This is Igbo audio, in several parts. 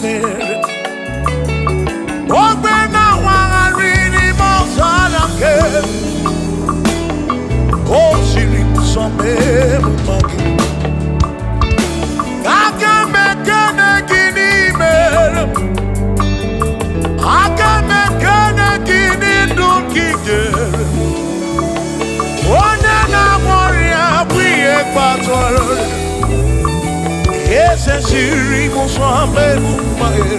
mere ogbe na wagharị n'ime ọzara nke o siri nsọ mma gị aga m ekene gị n'ime aga m ekene gị n'ndụ gị jere onye na-agwọ ọrịa bụ ihe kpatara ese siri nsọ mma gị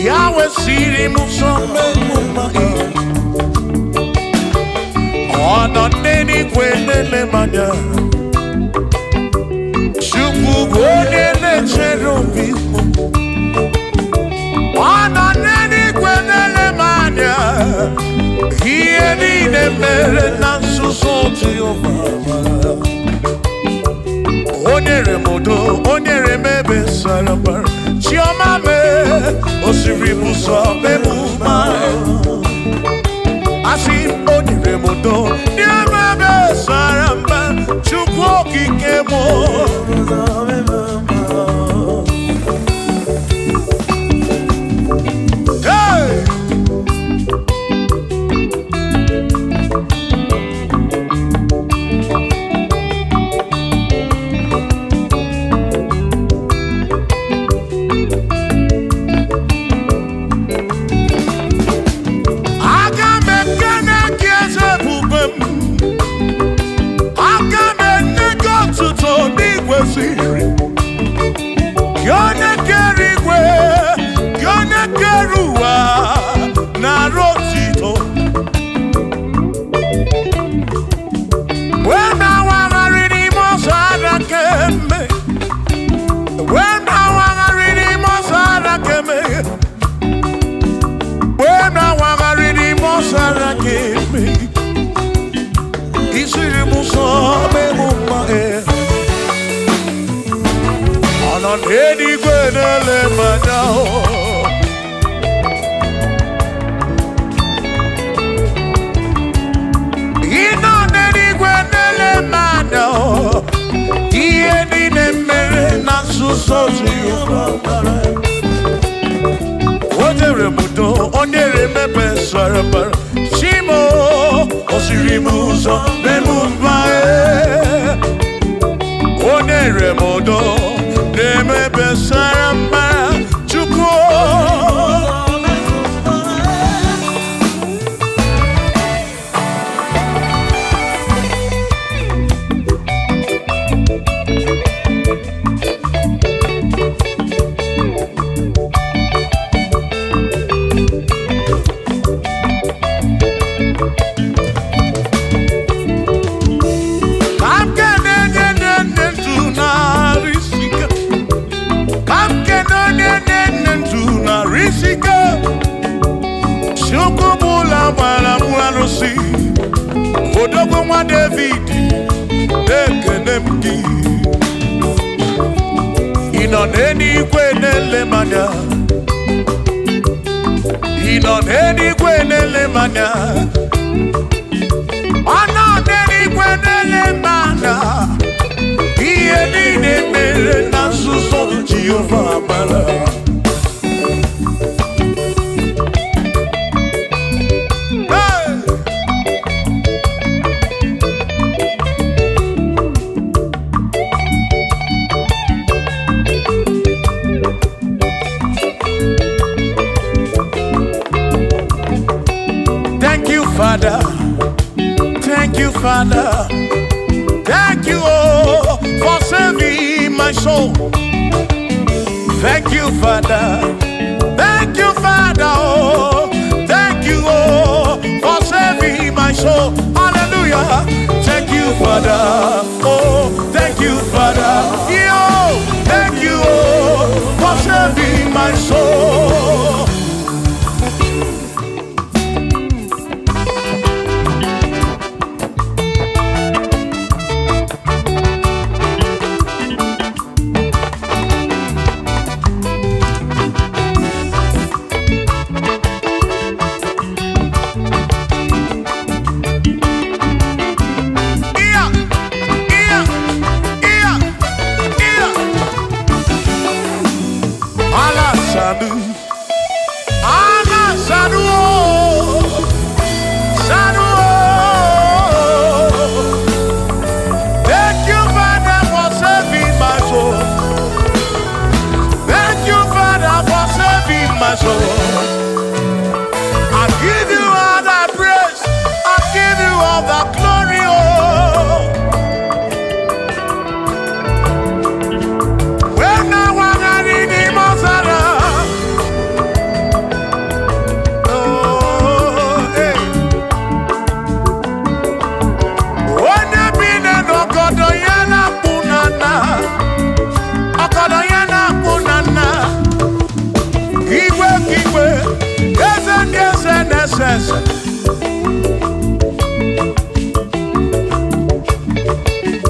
Yahweh siri muso mema ona neni kwenele manya shuku kwenele cherubi ona neni kwenele manya hieni nemere nansusoti obama onyere modo onyere mebe sarapar chioma me osiri muso memuma asi onyere modo niemebe saramba chukwu okike mo Edi kwenele manao ino nedi kwenele manao iedi nemere nasusozi yukapara Ojere mudo onere mepe sarapara Shimo osiri muso memumbae Onere mudo Neme besaramba chukwu Odogwo nwa David ekene m gị ị nọ n'eluigwe na-ele manya ị nọ n'eluigwe na-ele manya ọ nọ n'eluigwe na-ele manya ihe niile mere na nzuzo Jehova mara Father, Thank you, Father. Thank you, oh, for saving my soul. Thank you, Father. Thank you, Father. Oh, thank you, oh, for saving my soul. Hallelujah. Thank you, Father. Oh, thank you, Father. Yo, thank you, oh, for saving my soul.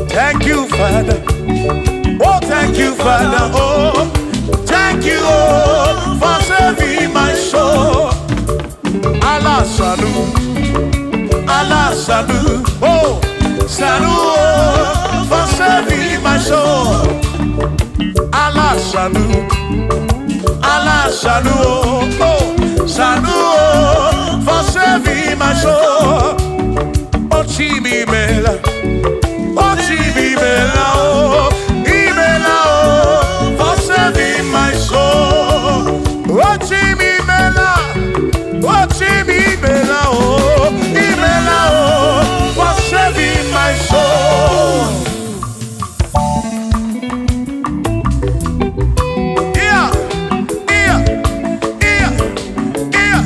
Thank you, Father. Oh, thank you, Father. Oh, thank you, oh, for saving my soul. Allah salut, Allah salut. Oh, salut, oh, for saving my soul. Allah salut, Allah salut. Oh, salut, oh, for saving my soul. Oh, Chimi Mela. Oh, Chibibela, oh, Ibela, oh, for saving my soul. Oh, Chibibela, oh, Ibela, oh, for saving my soul. Yeah, yeah, yeah, yeah.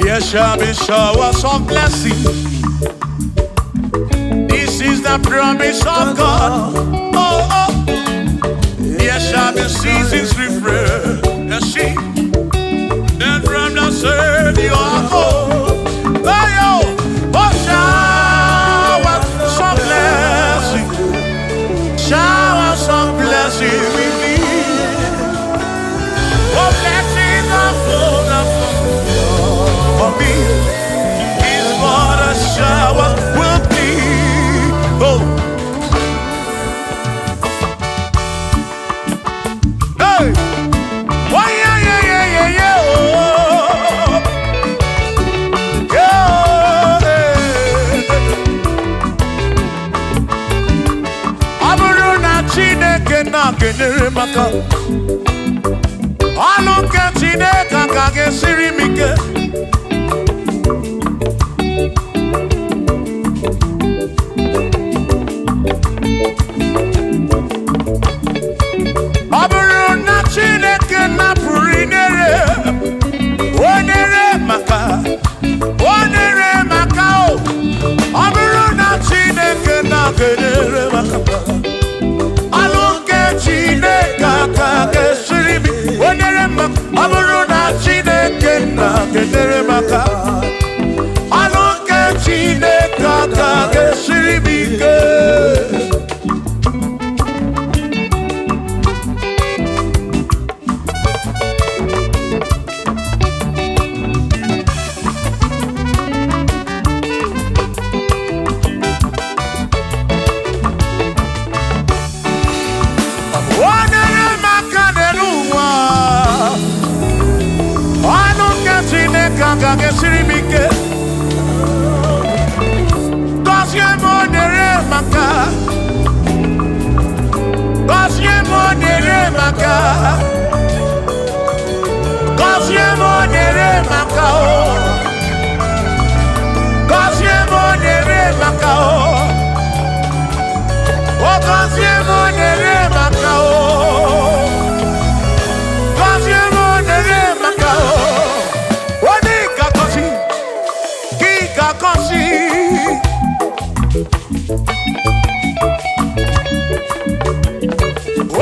There shall be showers of blessing. This is the promise of God. Oh, oh. There shall be seasons refreshing. Then from the sun you are home. Oh, oh, showers of blessing. Showers of blessing with me. Oh, blessings are full of for me is what a shower will be. Oh, hey, oh yeah, yeah, yeah, yeah, yeah. Oh, yeah. Aburu na Chineke na kenere maka. Alu ke Chineke ka gesiri mike. Chineke Gọzie m onere maka. Gọzie m onere maka. Gọzie m onere maka o. Gọzie m onere maka o. O gọzie m onere maka o. Gọzie m onere maka o. O dị ka gọzi, gị ka gọzi.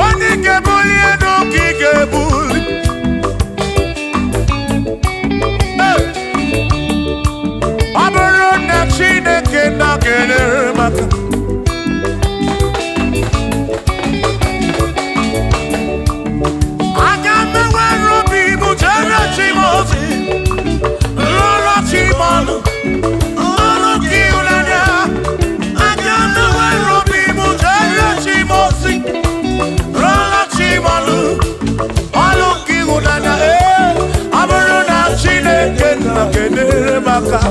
Onye ga-ebuli elu ka ị ga-ebuli. Ọ bụrụ na Chineke na-enyere m aka, aga m enwere obi m jere chi m ozi, lụrụ chi m ọnụ, lụrụ gị ịhụnanya. Aga m enwere obi m jere chi m ozi, lụrụ chi m ọnụ, ọnụ gị ịhụnanya. Ọ bụrụ na Chineke na-enyere m aka,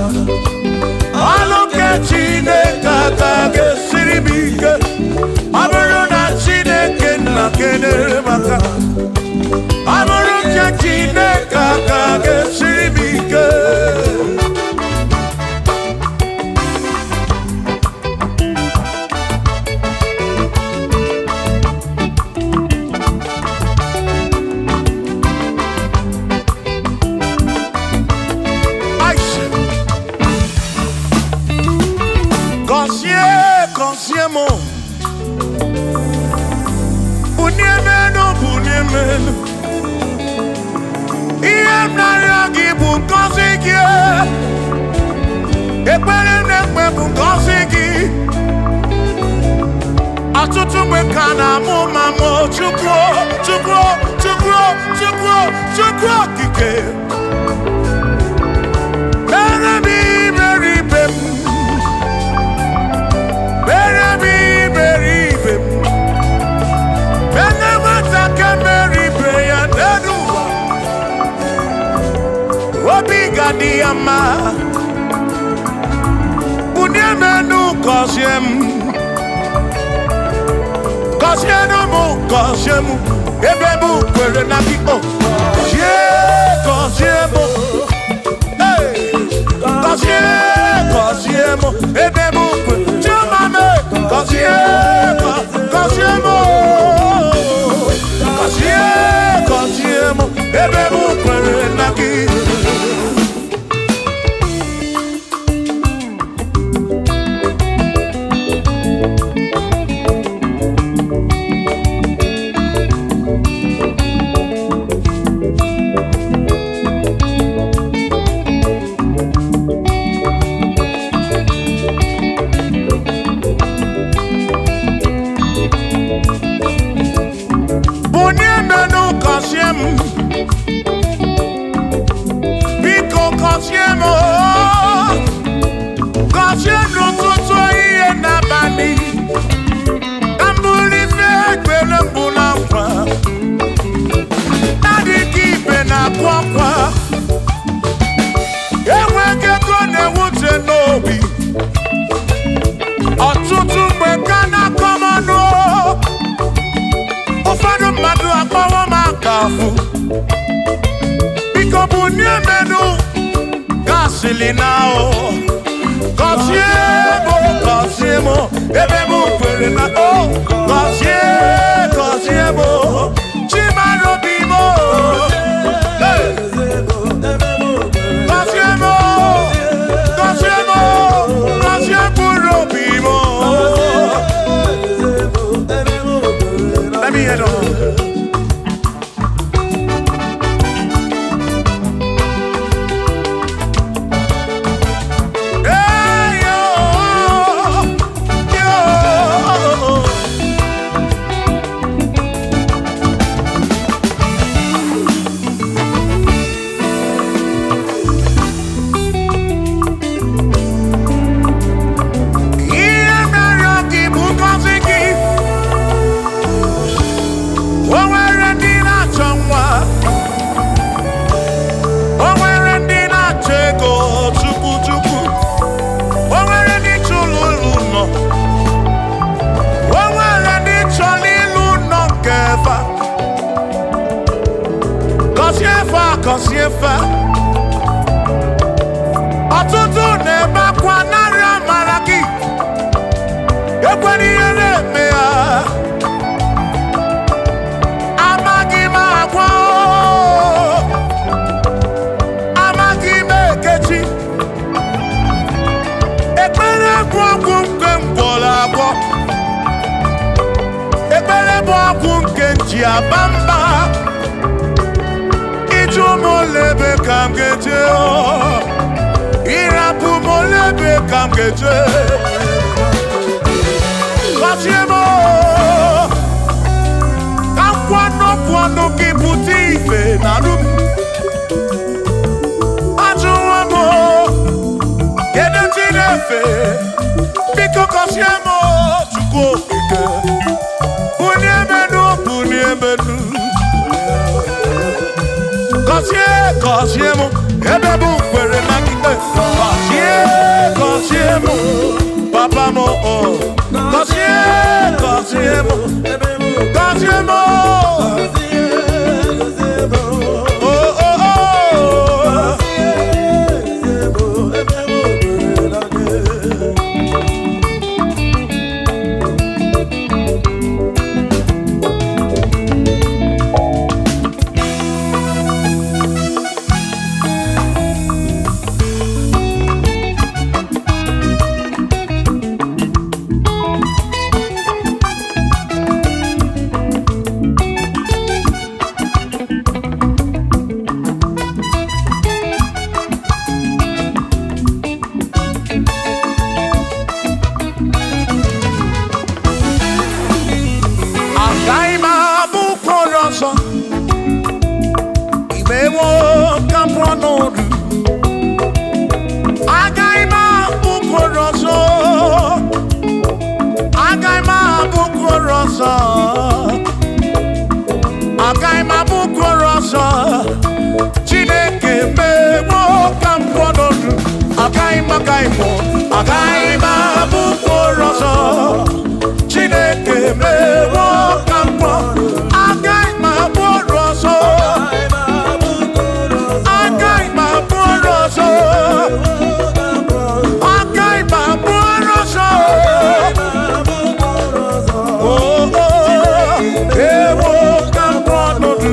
ọnụ nke Chineke aka ga-esiri m ike. Ọ bụrụ na Chineke na-enyere m aka, ọ bụrụ nke Chineke aka ga-esiri m ike. Gọzie m, bunie menu, bunie menu. Ihe m na-arịọ gị bụ ngọzi gị. Ekpere m na-ekpe bụ ngọzi gị. Ọtụtụ mgbe ka na-amụ ma mụ Chukwu, Chukwu, Chukwu, Chukwu, Chukwu okike. Mere m iberibe m. Mere m iberibe m. Mene nwata ka meribe ya n'elu ụwa. Obi ga-adị ya mma. Bunie menu, gọzie m. Gọzienụ m, gọzie m. Ebe m kwere na gị, o gọzie, gọzie m. Gọzie, gọzie m. Ebe m kwere, Chuma m, gọzie, gọzie m. Gọzie, gọzie m. Ebe m kwere na gị. Biko gọzie m, gọzie n'ụtụtụ ihe n'abalị. Ka m bụrụ ife ekpere mbụ na nkwa. Adịghị ibe na-akwa akwa. Enweghị ego na-ewute n'obi. Ọtụtụ mgbe ka na-akọ m ọnụ. Ụfọdụ mmadụ akpọrọ m aka afụ. Biko bunie menu, gasili na o. Gọzie m, gọzie m. Ebe m kwere na o. Gọzie, gọzie m. Chimara obi m. Gọzie m, gọzie m. Gọzie mkpụrụ obi m. Let me hear it. efe ọtụtụ na-ebe akwa narị amara gị ekwere ihe na-eme ya amaghị m agwa amaghị m ekechi ekpere bụ ọgwụ nke ngwọrọ agwọ ekpere bụ ọgwụ nke nji aba mba ịjụ m olebe ka m ga-eje ịrapụ m olebe ka m ga-eje gọzie m ka nkwọnụ gị pụta ife na rum ajụwa m kedu chi na-efe biko gọzie m Chukwu okike bunye menu gọzie m ebe bụ kwere na gide gọzie m papa m gọzie m gọzie m Chineke mewo ka m kwọnọdụ agaghị m abụ mkpụrụ ọzọ Chineke mewo ka m kwọnọdụ agaghị m abụ ọrụ ọzọ agaghị m abụ ọrụ ọzọ agaghị m abụ ọrụ ọzọ ewo ka m kwọnọdụ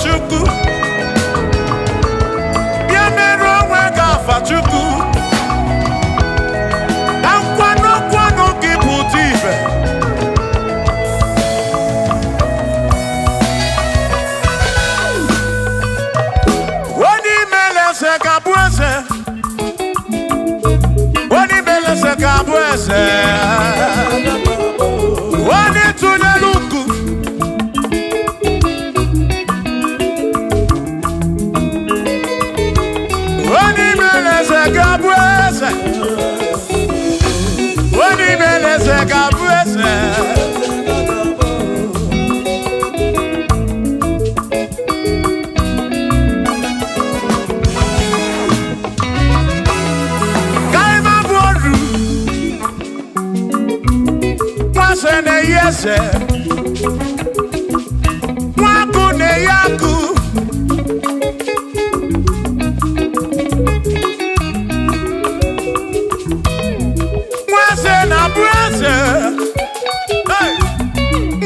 Chukwu bịa mere onwe gị afa Chukwu na nkwanụ gị pụta ibe onye imele eze ga-abụ eze onye imele eze ga-abụ eze onye tụnyere ukwu eze nwakụ na-eyi akụ nweze na-abụ eze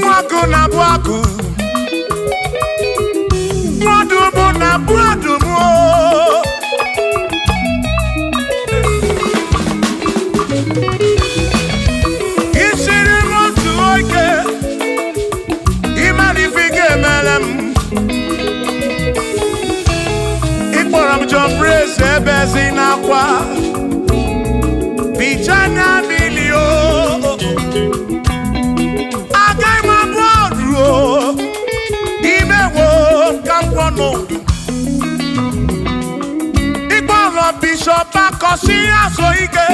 nwakụ na-abụ akụ nwadumu na-abụ adumu isiri motu oge ebezi na kwa bichanya milio agai mabodro imewo kampono Igbo bishop akosi aso ike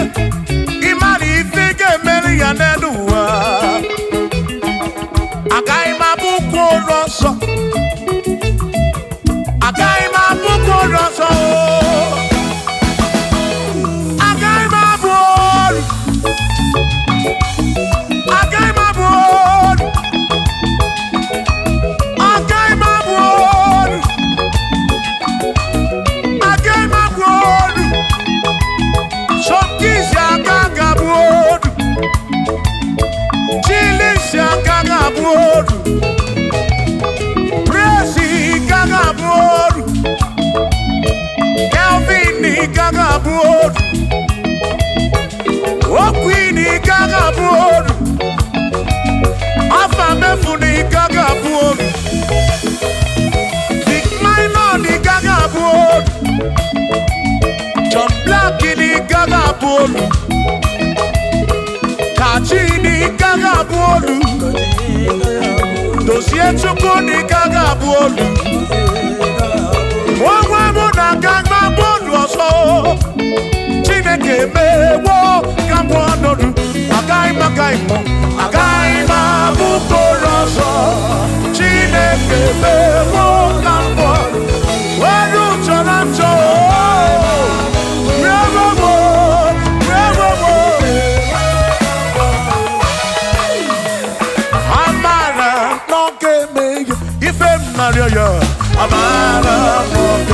imari ifike meri ya neduwa agai mabuko roso agai mabuko roso agai mabod agai mabod agai mabod agai mabod Shokisi akagabod Chilisi akagabod Gagabod, Kelvin Gagabod, Okwini Gagabod, Afamefuni Gagabod, Big Minor Gagabod, John Black Gagabod, Kachini Gagabod, Dossier Chukuni Gagabod. Mwana ganga bodu oso Chineke mewo kambonodu Agai mabuko roso Chineke mewo kambonodu Weru chorancho Amara no game Ifem Mario Amara no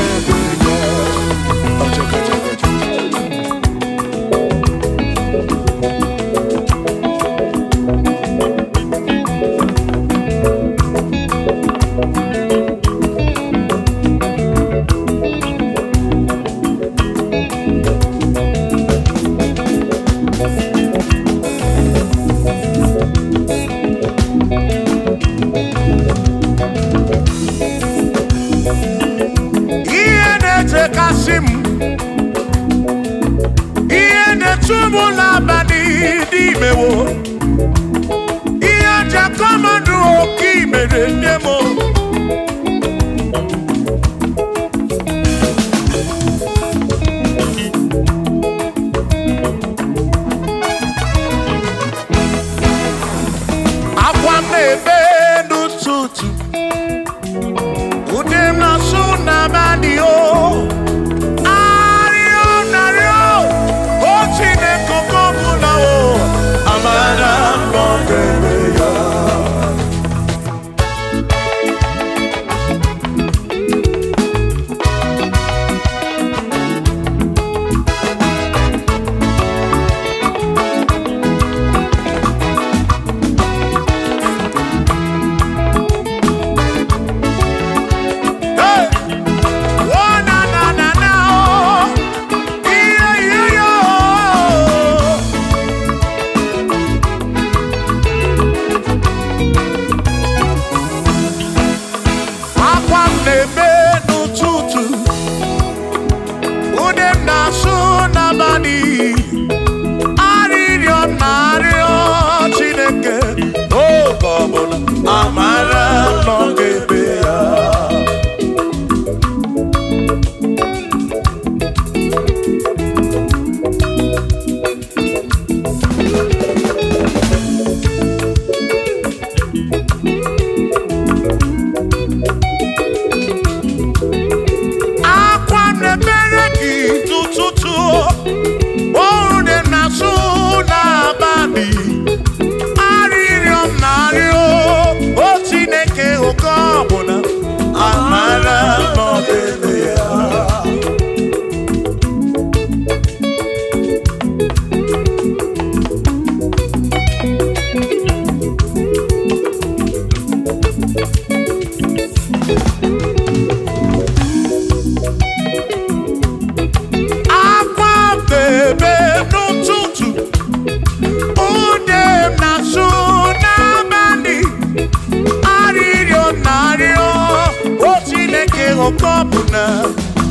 okobuna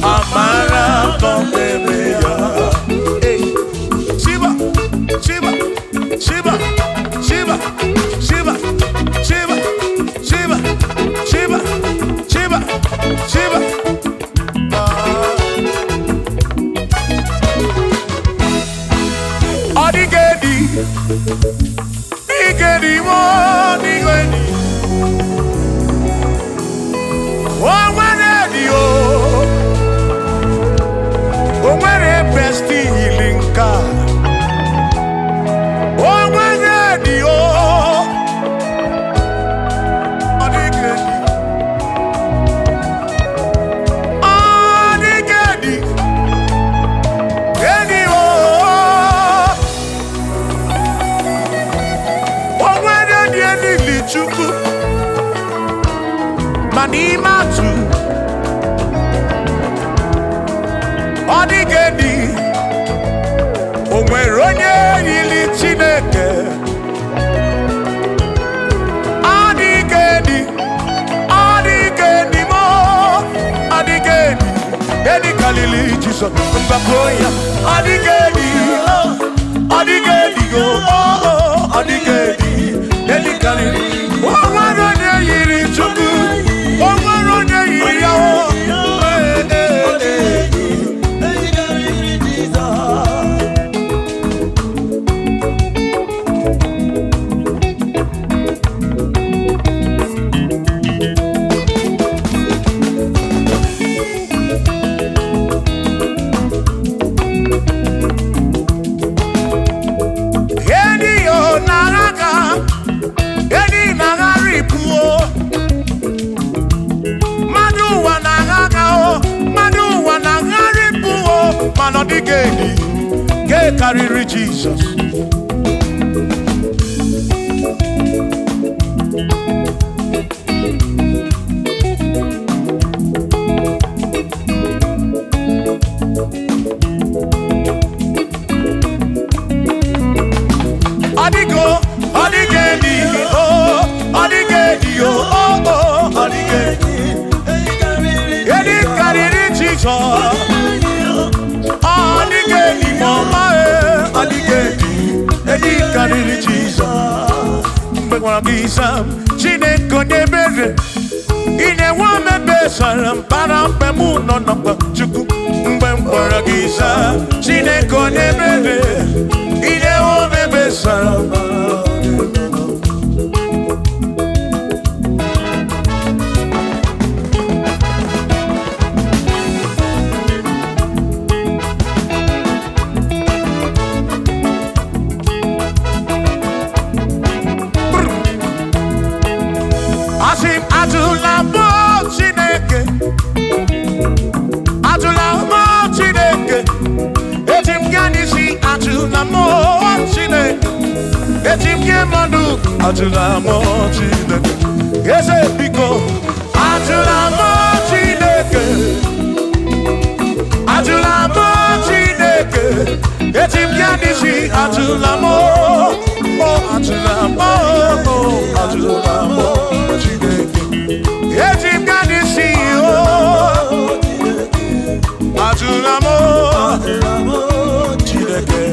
amara baby, hey, Shiva, Shiva, Shiva, Shiva, Shiva, Shiva, Shiva, Shiva, Shiva, Shiva. Odigedi, Igedi, Odigedi, Owanedi, Owere besti ilinka, Owanedi, Odigedi, Odigedi, Edi o. Chukwu manimatu odigedi onwere onye yili Chineke odigedi odigedi mo odigedi edi kalili Jesus mbaboya odigedi odigedi go odigedi edi kalili Omarone yiri Chukwu, Omarone yiri yawo. Odigedi, get carry Jesus. Odigo, odigedi, oh, odigedi, oh, oh, odigedi, get carry Jesus. Odigedi mama odigedi edi kariri Jesus mbegwa bisa Chineke nyebere ine wa mebe sara para mpemu no no Chukwu mgbe mkpọrọ gị isa Chineke nyebere ine wa mebe sara Atulamo Chineke, ese pico. Atulamo Chineke, Atulamo Chineke, etim yanisi Atulamo, oh Atulamo, oh Atulamo Chineke, etim yanisi oh Atulamo, Atulamo Chineke.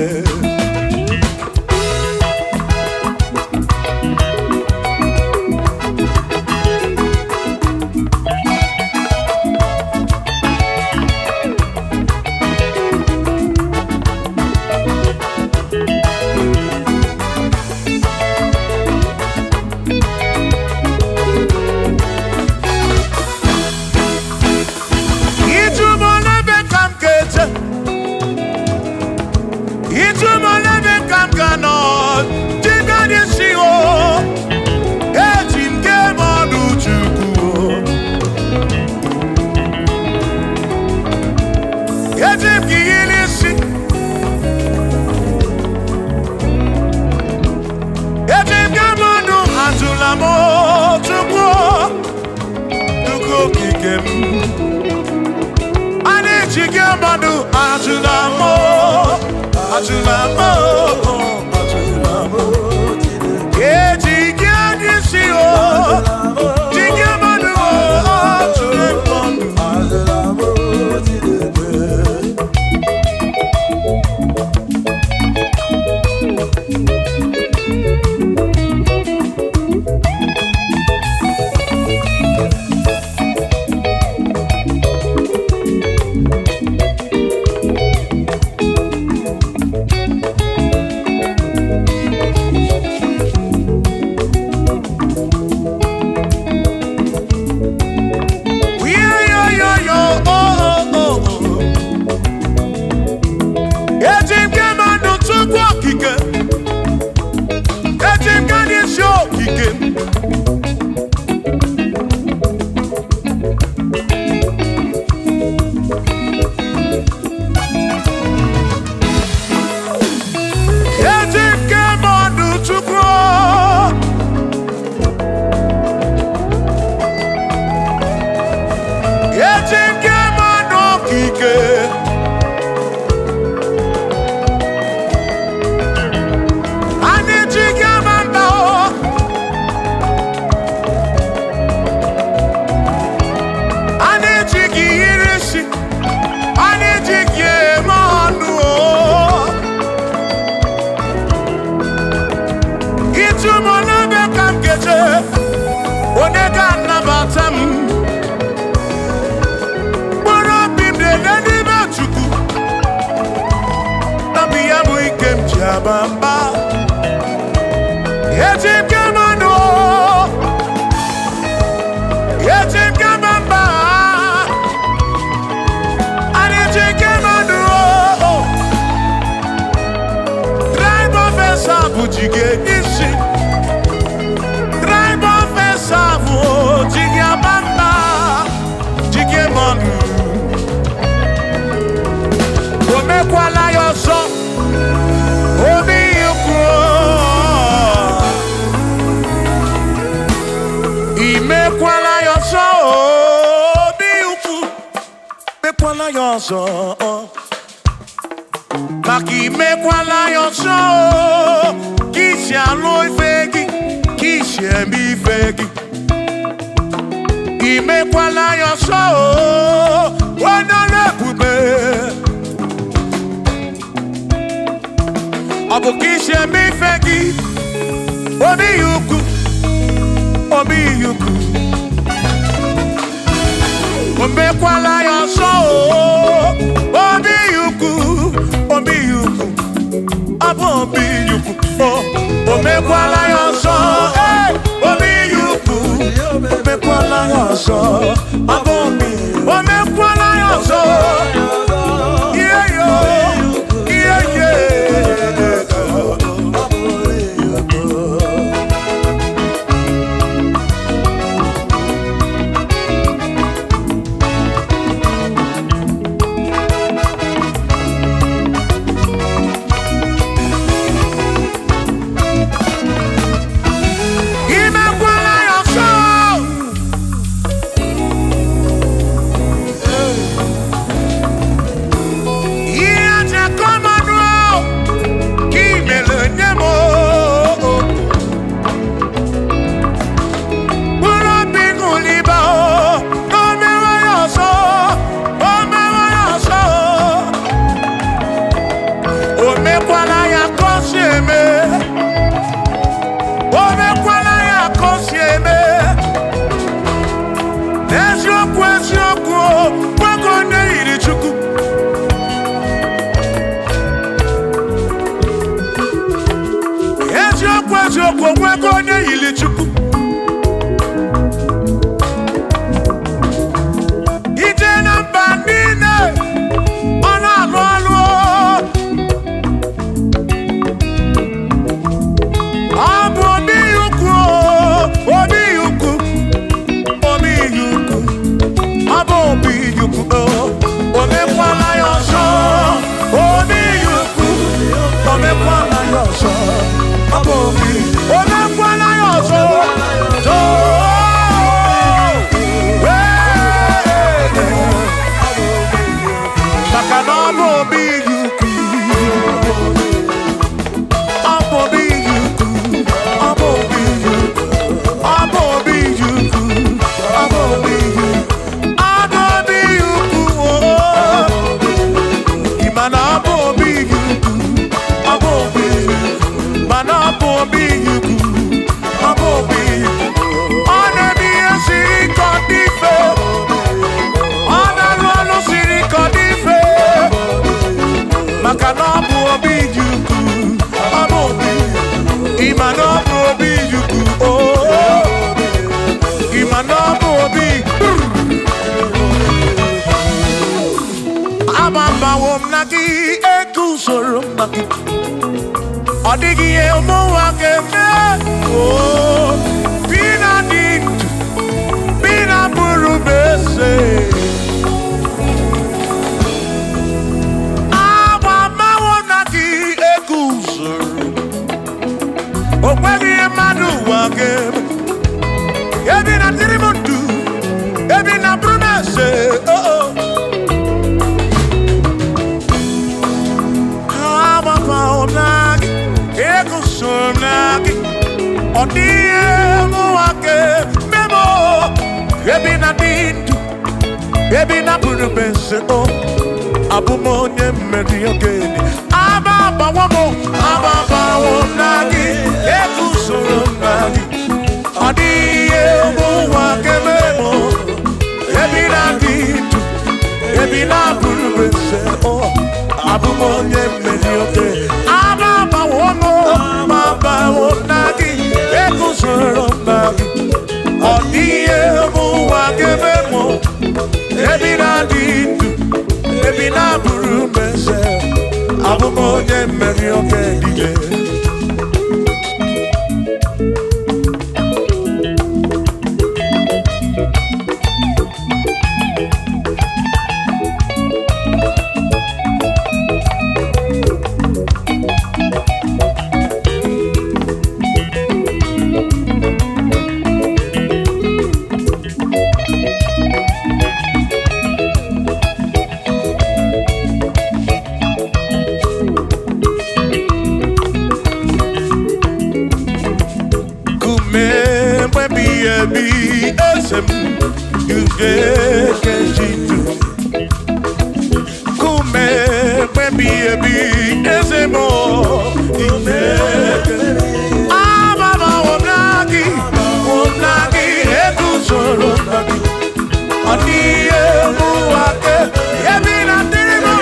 bamba. Yetim kamano, yetim kamamba. Yetim kamano, tribe of Esavu jige nisi, tribe of Esavu jige bamba, jige manu. Omekwala yoso, omi yukro. Imekwala yoso, omi yukro. Mekwala yoso, maki mekwala yoso. Kishi alo ifegi, kishi emi ifegi. Imekwala yoso, wana bube. Abukishe mi fegi, omi yuku, omi yuku. Omekwala yoso, omi yuku, omi yuku. Abo omi yuku, oh. Omekwala yoso, omi yuku. Omekwala yoso, abo omi. Omekwala yoso, yeah yo, yeah yeah. Odigi emo wakeme, oh, bina dintu, bina burubese. Aba mawonaki ekusoro, okwegi emadu wakeme. Ebina tirimundu, ebina burubese, oh oh. Aba mawonaki. Odie muake memo, ebi na dindu, ebi na burubese o, abumo nye mediogeni. Ababa wonagi, ekusoro nagi. Odie muake memo, ebi na dindu, ebi na burubese o, abumo nye mediogeni. Ababa Ekejitu Kume Baby Ebi Ezemo Ime Ababa Womnagi Eku Solo Nagi Aniye Muake Ebina Dirimo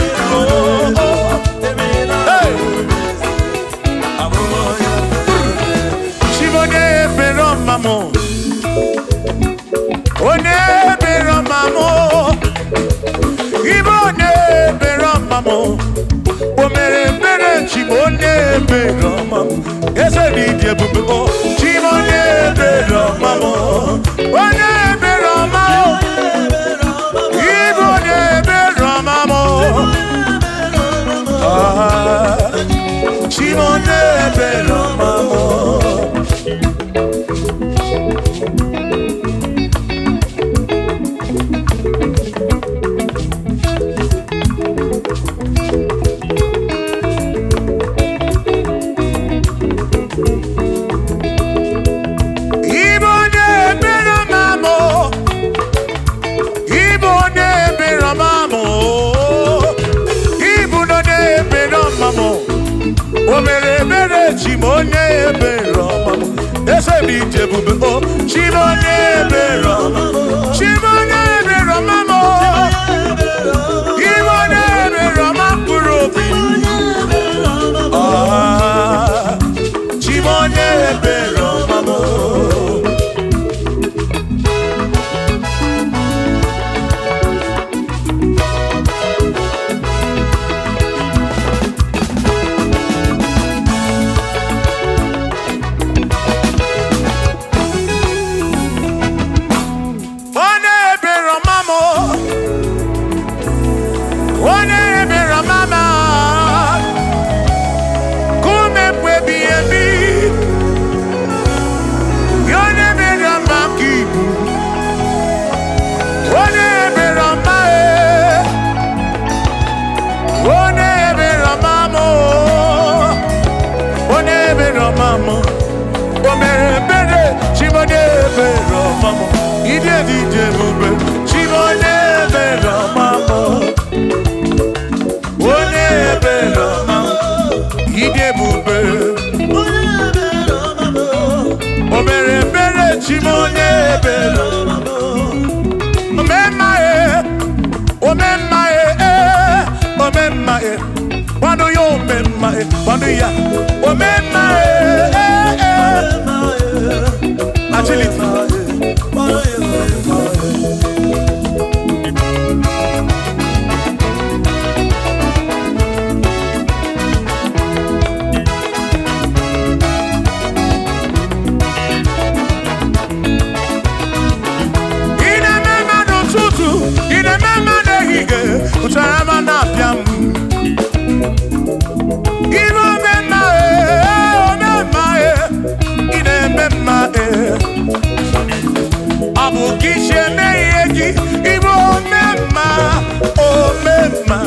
Shimone Pero Mamo One Pero Mamo Ibo Ne Pero Mamo Omere Mere Chimone Pero Mamo Ese Didye Bubeko Chimone Pero Mamo One Pero Mamo Ibo Ne Pero Mamo Chimone Pero Mamo Chimone Pero Mamo Ese Didye Bubeko Chimone Pero Chimone Pero Mamo Chimone Pero Makurobi Chimone Pero Mamo Didye Bube Chimone Pero Mamo One Pero Mamo Didye Bube Omere Mere Chimone Pero Omemae Wando yo omemae Wando ya Omemae Agility Utarama na piam Ino memae Ine memae Abu kishe meyegi Ibo mema O mema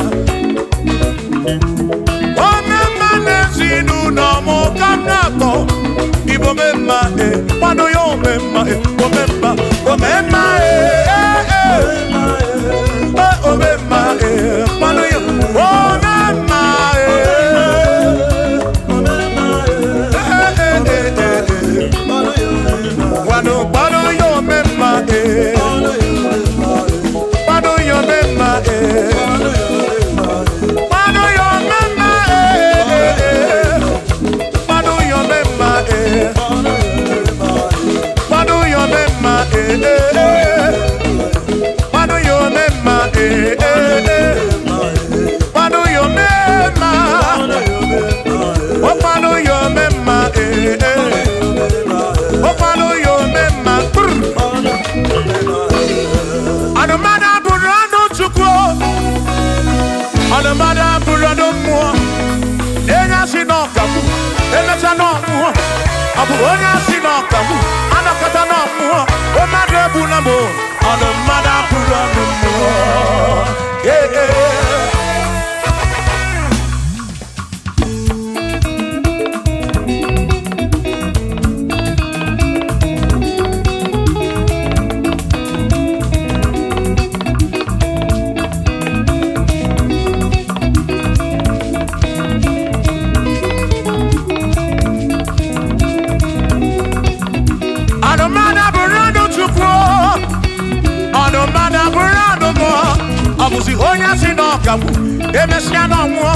O mema nezinu no mo kanato Ibo memae Wano yo memae O mema O memae O memae Wano yo O memae Wano yo memae Wano yo memae Wano yo memae Wano yo memae Wano yo memae Wano yo memae Wano yo mema Wano yo memae Wano yo mema Adamada burano chukwo Adamada burano mo Enya sinokamu Emecha no mo Abu onya sinokamu Anakata no mo Omade bunamo Adamada burano mo Yeah mada burano mo abuzi onya sinokamu emesia no mo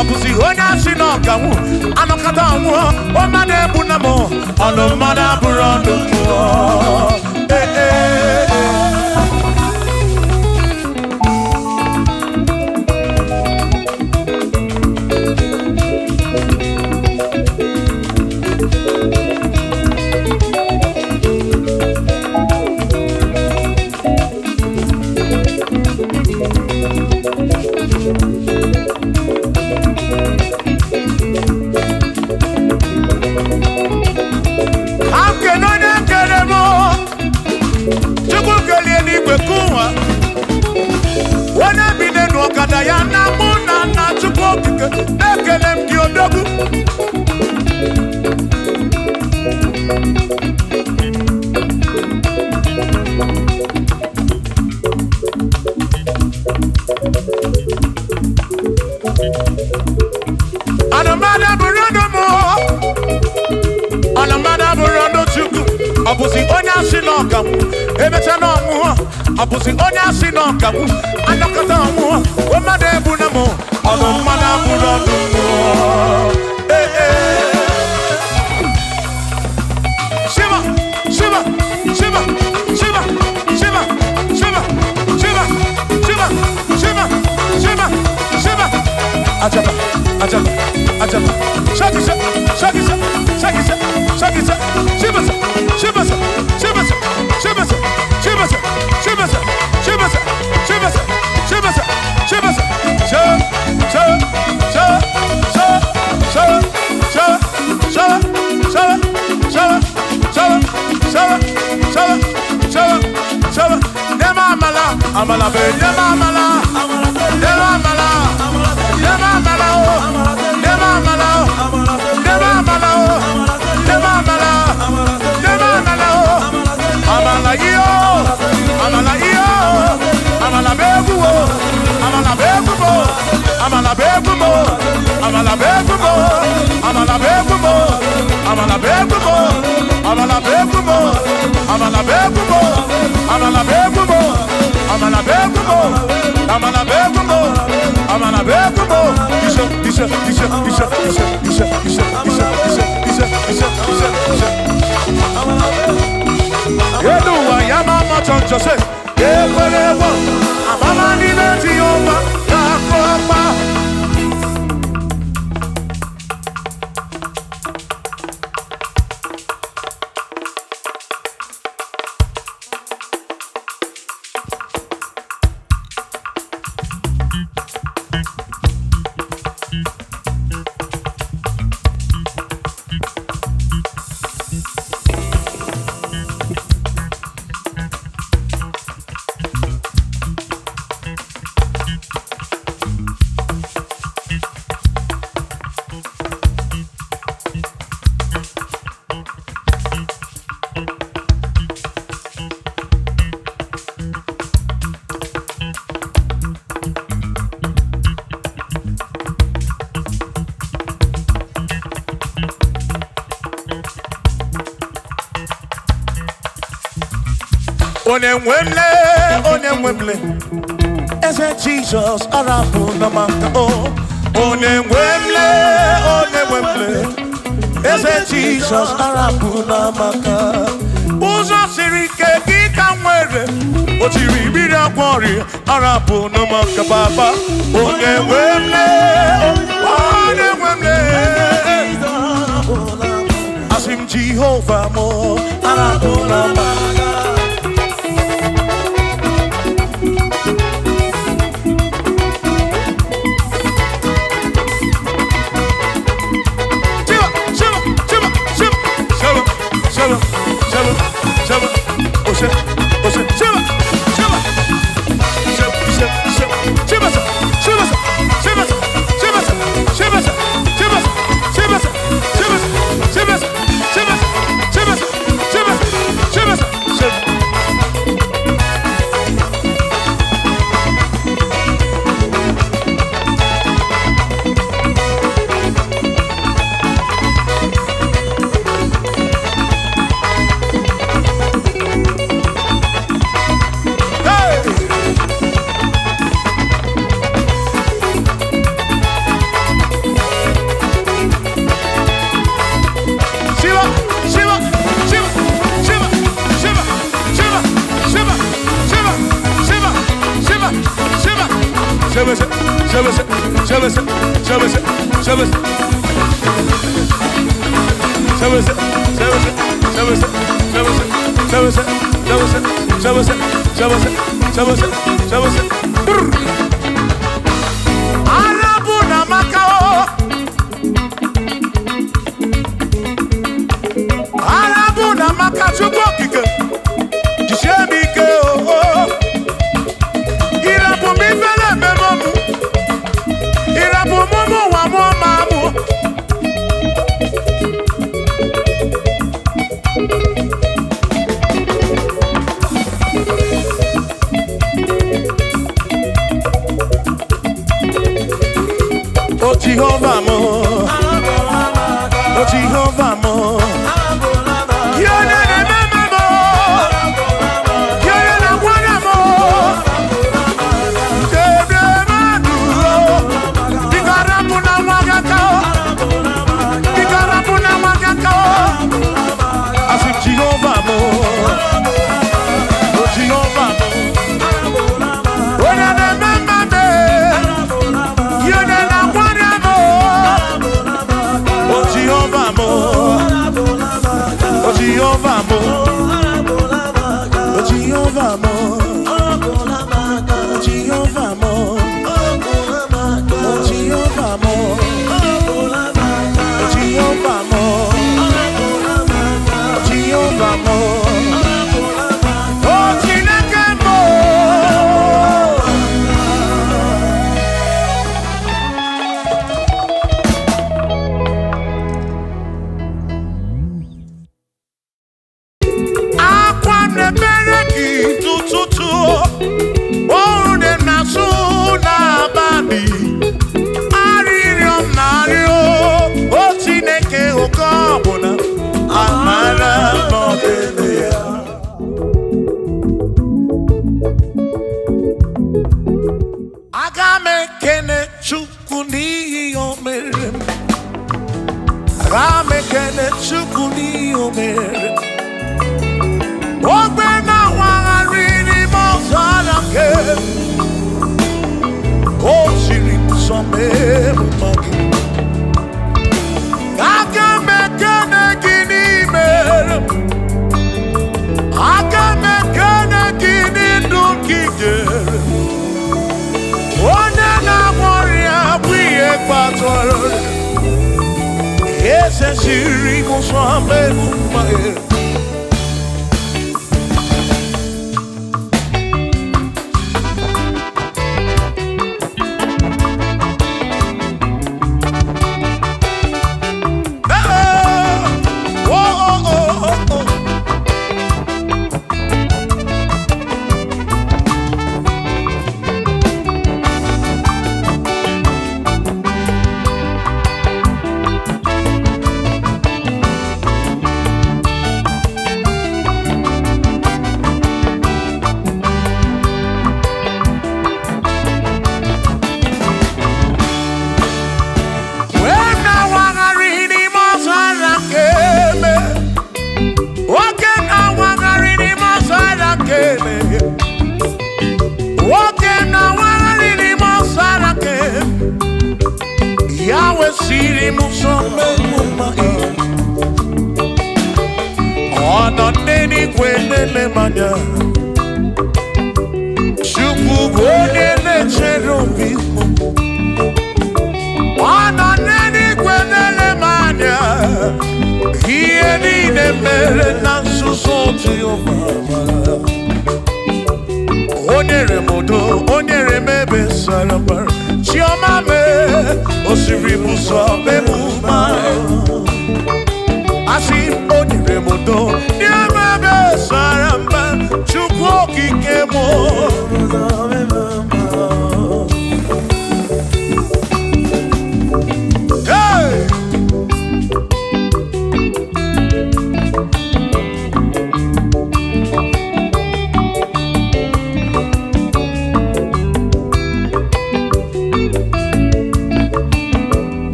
abuzi onya sinokamu anokata mo o mada ebunamo ono mada burano mo Abusi onya sinokamu ebetana mu abusi onya sinokamu anakata mu o made bunamo ono mana burodu Shiva Shiva Shiva Shiva Shiva Shiva Shiva Shiva Shiva Shiva Shiva Ajaba Ajaba Ajaba Shakisa Shakisa Shakisa Shakisa Shiva Shiva Shiva Shiva Shiva Shiva Shiva Shiva Shiva Amala be amala amala Onemwemle, ese Jesus arapu namaka oh. Onemwemle, ese Jesus arapu namaka. Uzo sirike kika mwere, otiri bira kwori arapu namaka baba. Onemwemle, asim Jehovah mo arapu namaka. Jehovah mo, oh Jehovah mo, Yona na mama mo, Yona na wana mo, Dede maduro, Bigarabu na wagakao, Bigarabu na wagakao, Asi Jehovah mo, oh Jehovah mo, Yona na mama me, Yona na Jehovah mo, oh Jehovah mo, oh Jehovah mo, oh Jehovah mo, oh Jehovah mo, oh Jehovah mo, oh Jehovah mo, oh Chineke mo.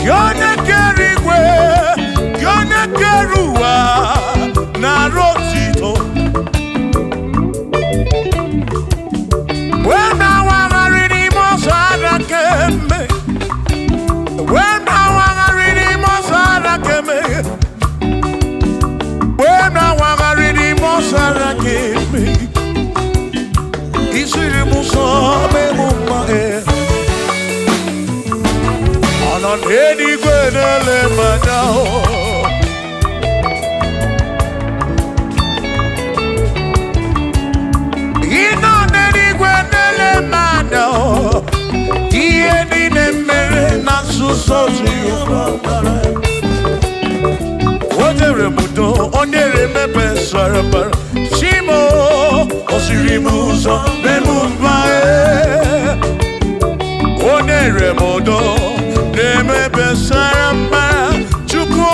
Yone kerigwe, yone keruwa na rotito. When I wanna read him osada keme, when I wanna read him osada keme, when I wanna read him osada keme, isiri muso me mumma e. Anan edi gwenele madao. Inan edi gwenele madao. Iedi ne mere na susozi yobara. Odere mudo, onere mepe sarabara. Shimo, osiri muso me mumma e. Onere mudo. Neme besaramba chukwu.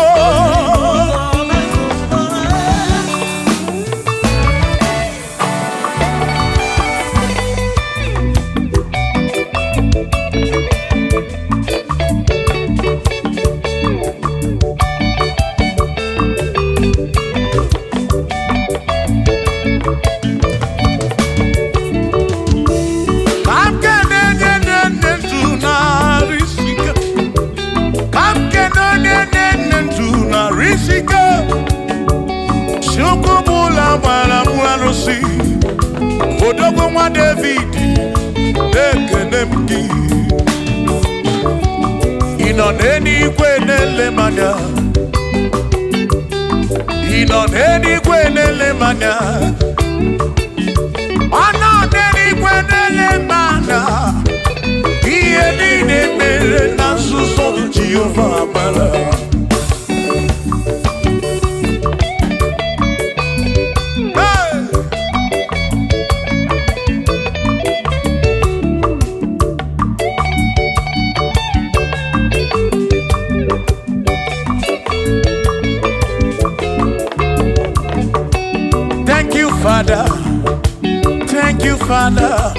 Shukubula mwana mwanusi Odogo mwa David Nekenemki Inoneni kwenele manya Inoneni kwenele manya Anoneni kwenele manya Iye nine mere na suso Jehovah mala. Father, thank you, Father,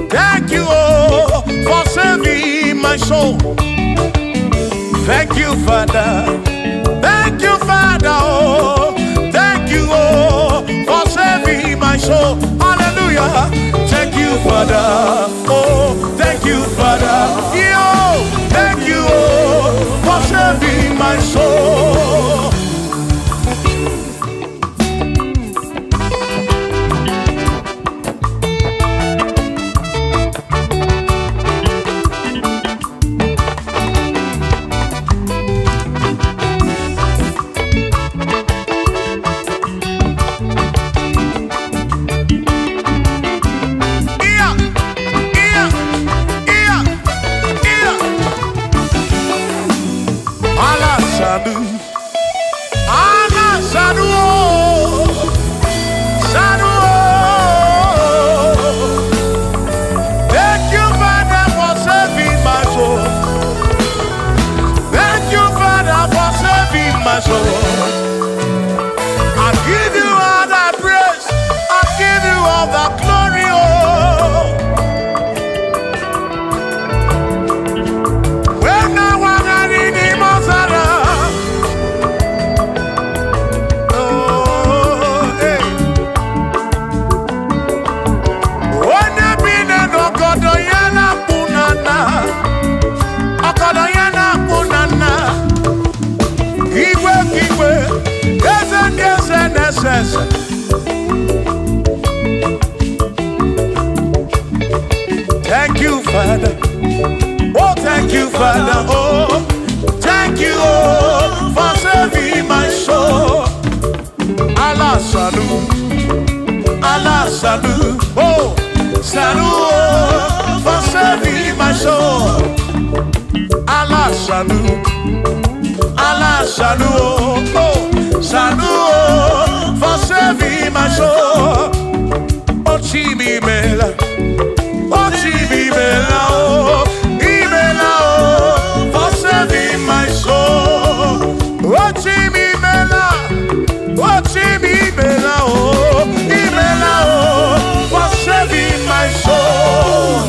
thank you, oh, for saving my soul. Thank you, Father, oh, thank you, oh, for saving my soul. Hallelujah. Thank you, Father, oh, thank you, Father, yo, thank you, oh, for saving my soul. I give you all the praise, I give you all the glory, oh. When I wanna read him, oh, hey. When I been a no godo yana punana, okodo yana punana. Yes. Thank you, Father. Oh, thank you, Father. Oh, thank you, oh, for saving my soul. Allah salut, oh, salut, oh, for saving my soul. Allah salut, oh, salut, oh, for saving my soul. Oh, Chimi Mela, oh, Chimi Mela, oh, Imela, oh, for saving my soul. Oh, Chimi Mela, oh, Chimi Mela, oh, Imela, oh, for saving my soul.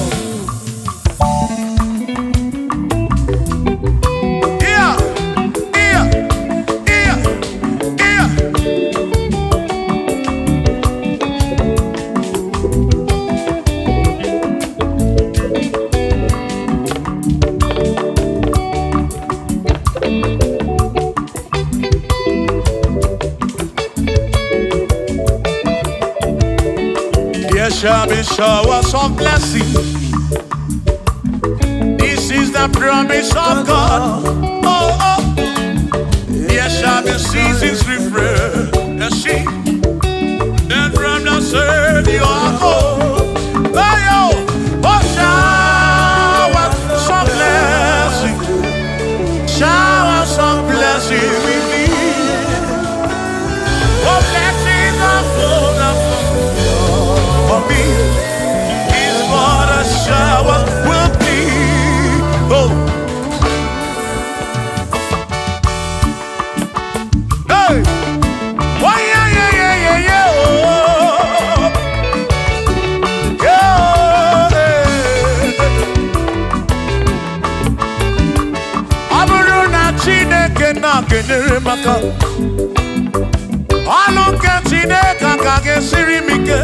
shall be showers of blessing. This is the promise of God. Oh, oh. There shall be seasons refresh. The sheep that from the serve you are home. Oh, yo. Oh, showers of blessing. Showers of blessing we need. Oh, blessings are full of for me. Is what a shower will be. Oh. Hey. Oh, yeah, yeah, yeah, yeah, yeah. Oh. Yeah. Aburu na Chineke na kenere maka. Alu ke Chineke ka gesiri mike.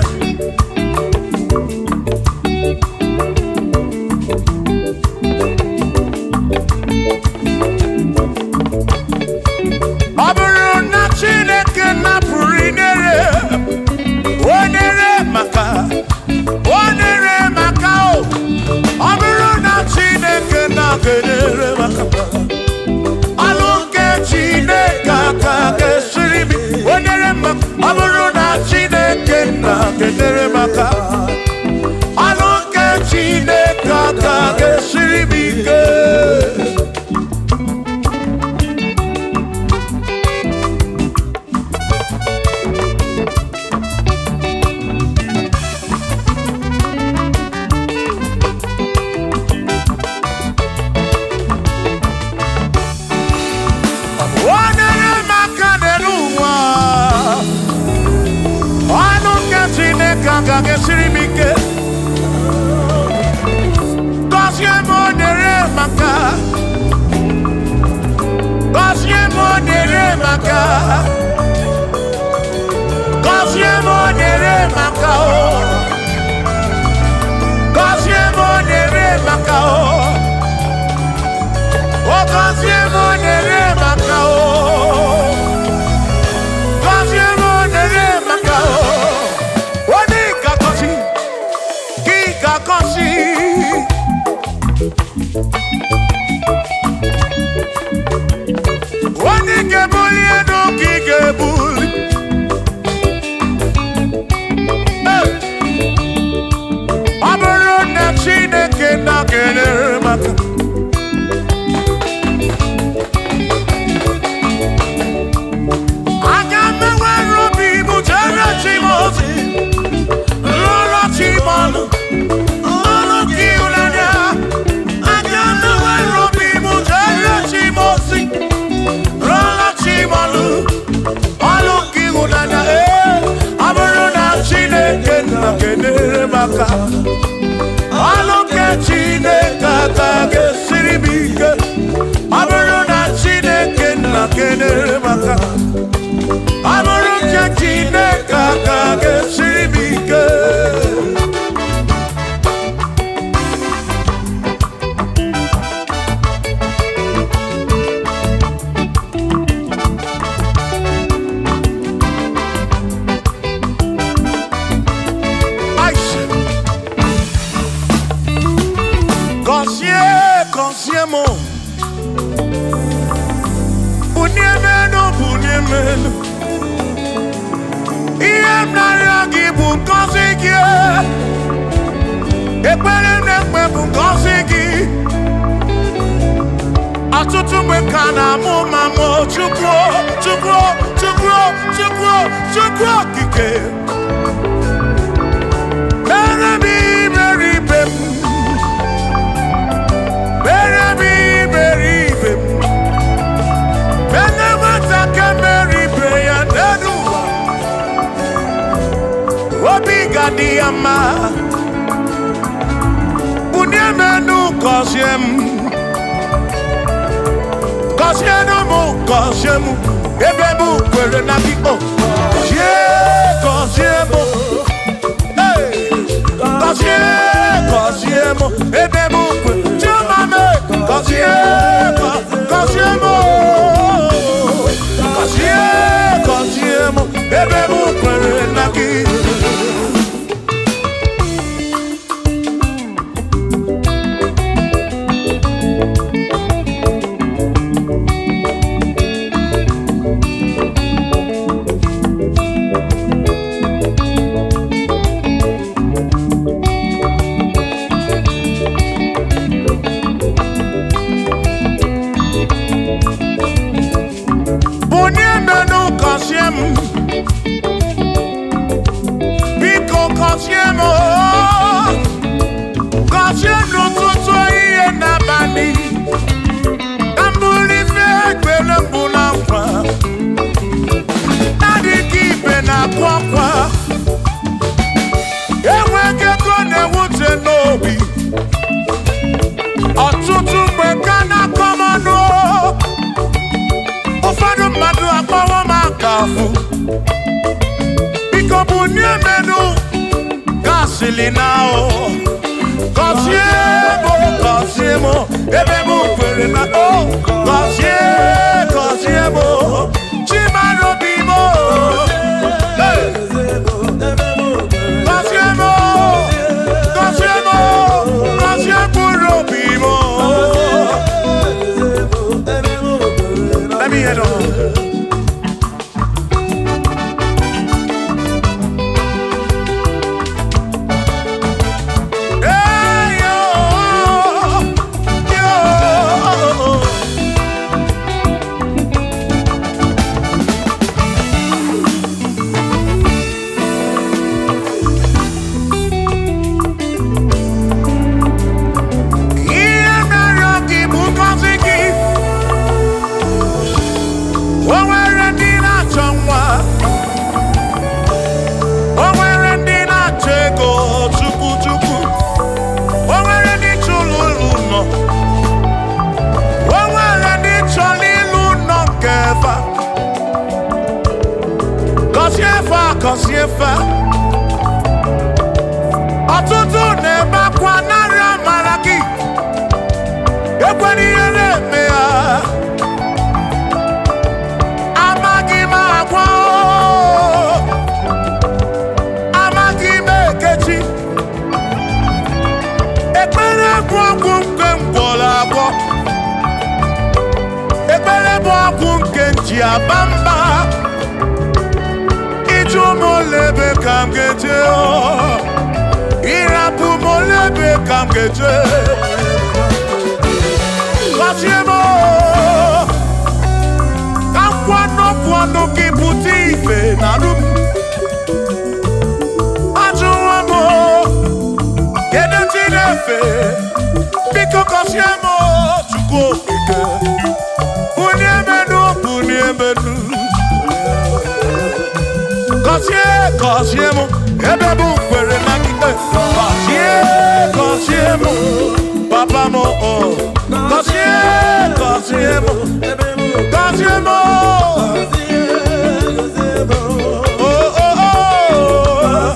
Silinao, Cosiemo, Cosiemo, Ebemo Perena, oh, Cosiemo, Chimano Bimo, Cosiemo, Cosiemo, Bimo. Let me hear it. Kosiefa ọtụtụ na-ebe akwa narị amara gị ekwere ihe na-eme ya amaghị m agwa amaghị m ekechi ekpere bụ ọgwụ nke mgbọrọ agwọ ekpere bụ ọgwụ nke nji aba mba molebe kam geje o irapu molebe kam geje Kosiemo kam kwano ki puti ife na rum ajuwamo kedu tinefe biko Kosiemo chukwu okike uniemenu Kosiemo, Ebebu kwere na kite. Kosiemo, Papa mo oh. Kosiemo, Kosiemo. Oh oh oh.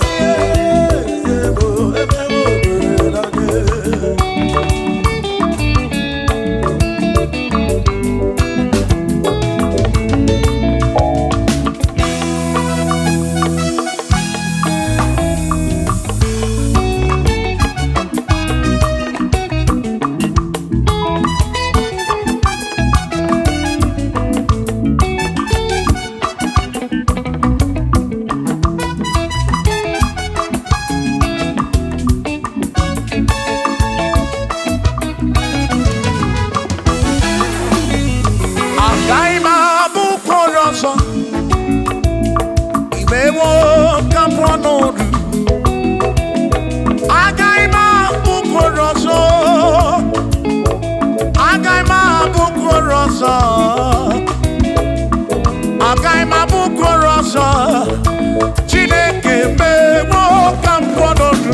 Chineke mewo kamponodu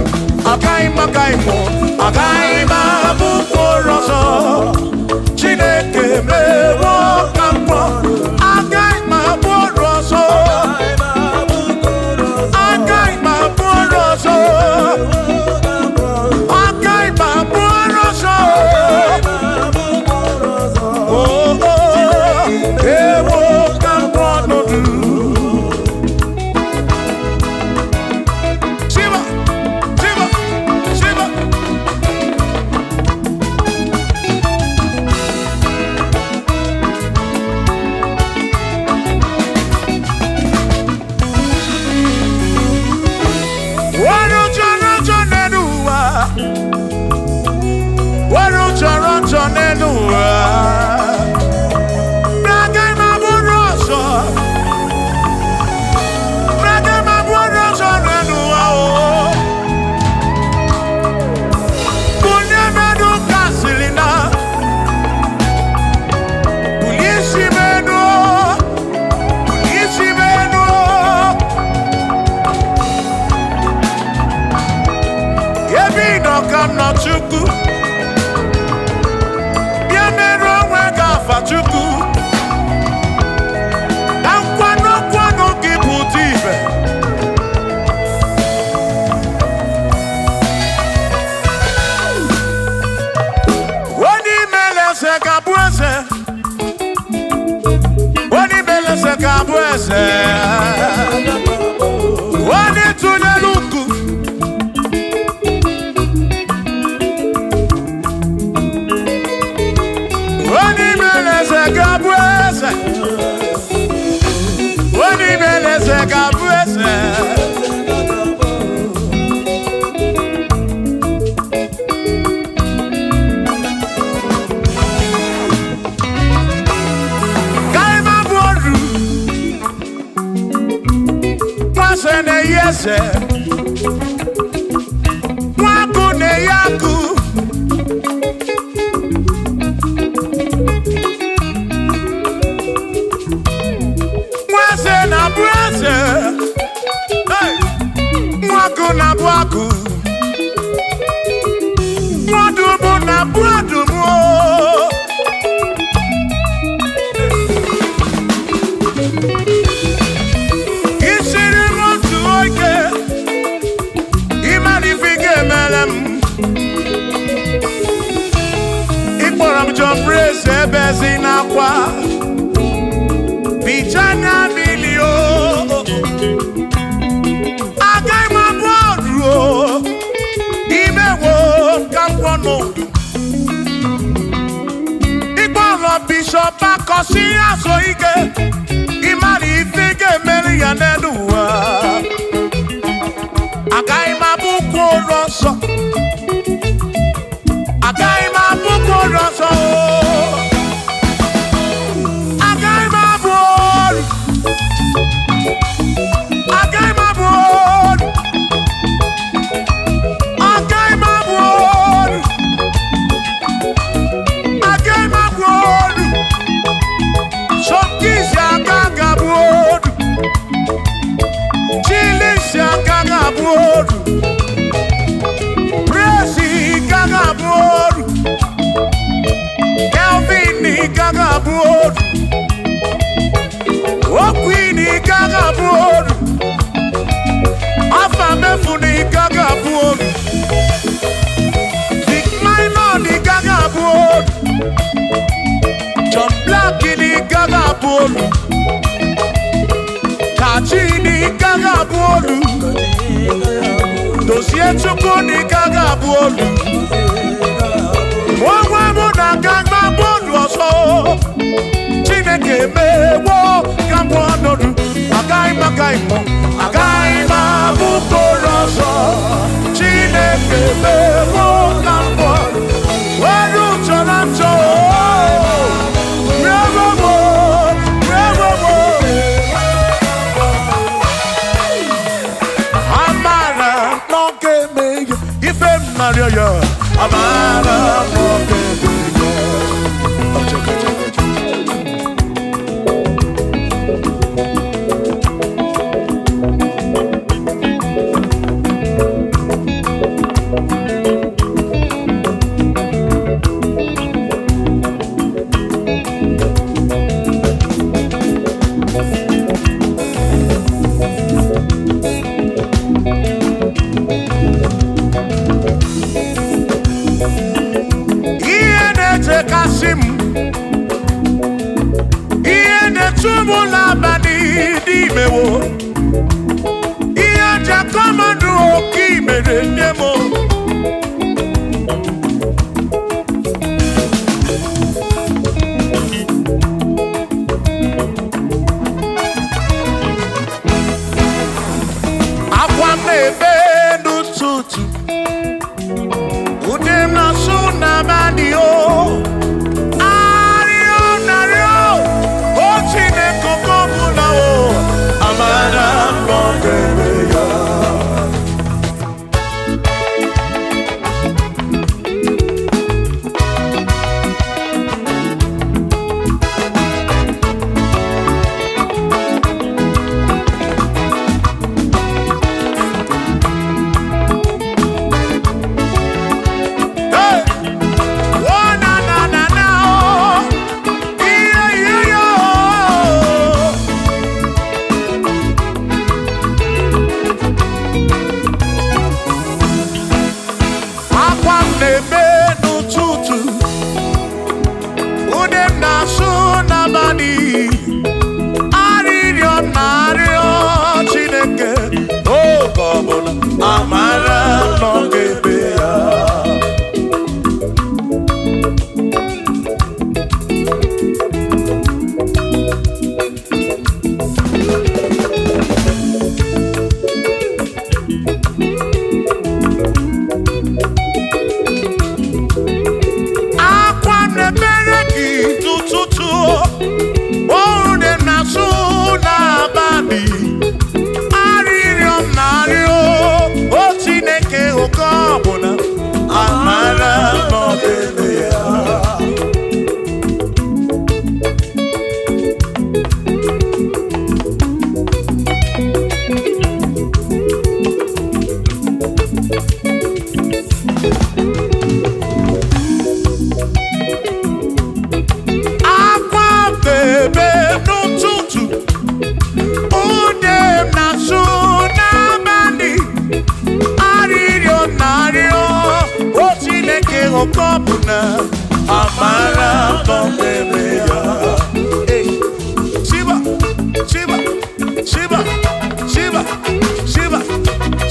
agaima bukoroso Chineke mewo kampo agaima bukoroso agaima bukoroso agaima bukoroso oh oh ewo kamponodu Chukwu bịa mere onwe gị afa Chukwu na nkwano gị pụta ibe meleze kabuese. Oni meleze kabuese. Oni tuneluku. Oni meleze kabuese. Oni meleze kabuese. Yese Mwaku ne yaku Mwase na bwese Hey Mwaku na bwaku Mwadumu na bwadumu Praise bezina kwa Vijana milio Agai mabodro Imewo kampono Igbo bishop akosi aso ike Imani ifike meli ya neduwa Agai mabuko roso Agai mabuko roso Kachini gaga bolu Dosie chuku ni gaga bolu Mwa muna gaga bolu oso Chineke mewo gambo anodu Agai mo Agai mabuko roso Chineke mewo gambo Waru chorancho Maria, Amara, bebe n'ụtụtụ ude m na-asụ n'abalị arịrịọ na-arịọ o Chineke oke ọ bụ na amara nọ n'ebe ya. Shiba, Shiba, Shiba, Shiba, Shiba,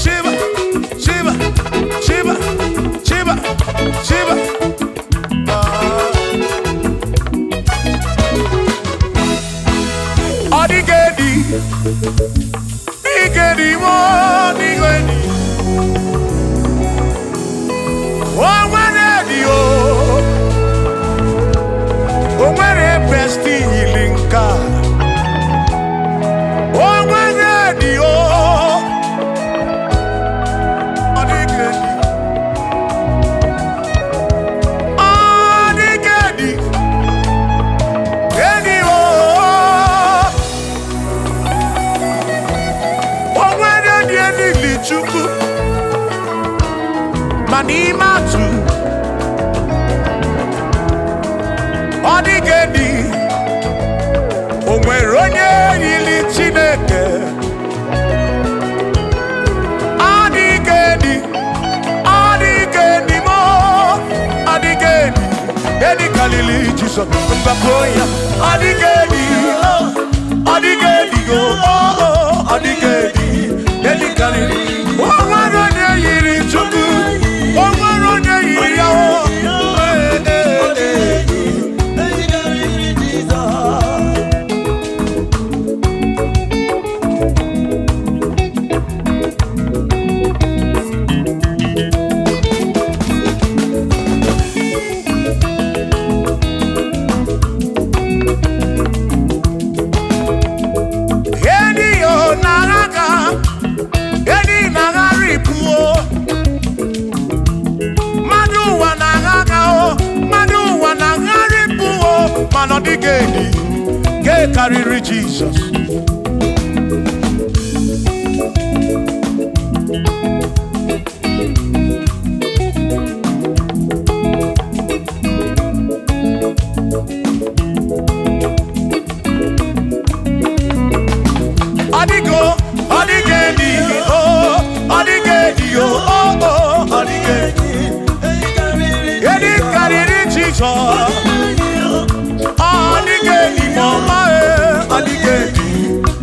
Shiba, Shiba, Shiba, Shiba, Shiba. Odigedi, digedi mo, digedi. Onwere o, onwere besti ilinka. Onwere o, odigedi, odigedi, edi o. Onwere di elili Chukwu, ma n'ime atụ. Odigedi, onwere onye yiri Chineke. Odigedi, odigedi mo, odigedi, edi kalili Jizọs mbakọ ya. Odigedi, odigedi go, odigedi, edi kalili. Onwere onye yiri Chukwu, onwere onye yiri ya. Man odigedi, ke karịrị Jesus. Odigo, odigedi, oh, odigedi, oh, odigedi. Edi karịrị Jesus. Odigedi mama odigedi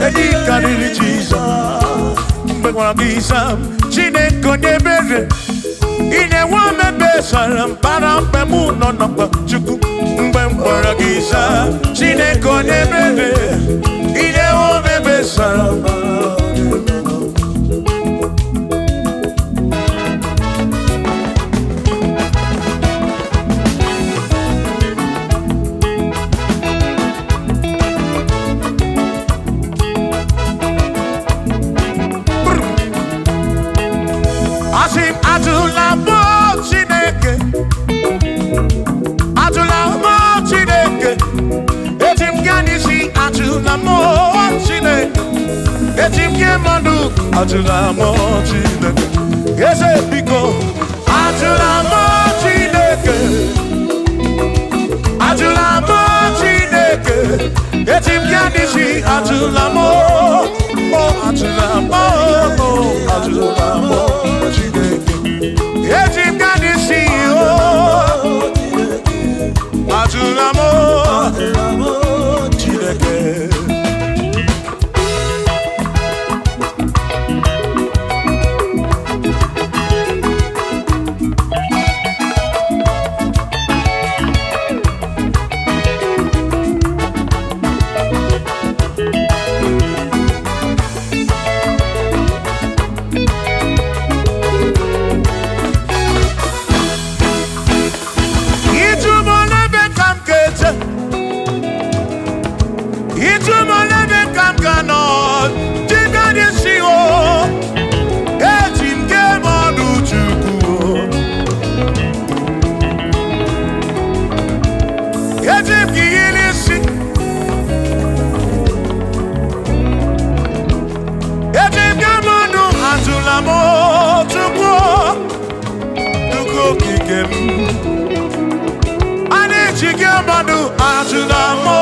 edi karịrị Jizọs. Mgbe gwara gị Sam Chineke onye ebere ị na-enwe omebe sara mpara mgbe mụ nọ n'ọkpa Chukwu. Mgbe m gwara gị Sam Chineke onye ebere ị na-enwe omebe sara Atụla mọ Chineke, atụla mọ Chineke, eti m gaa n'isi atụla mọ Chineke, eti m gaa mmadụ atụla mọ Chineke, eze biko atụla mọ Chineke, atụla mọ Chineke, eti m gaa n'isi atụla mọ, atụla mọ, atụla mọ Chineke. Eti mgani si o, atụla mọ Chineke. Chike mmadụ atụla mọ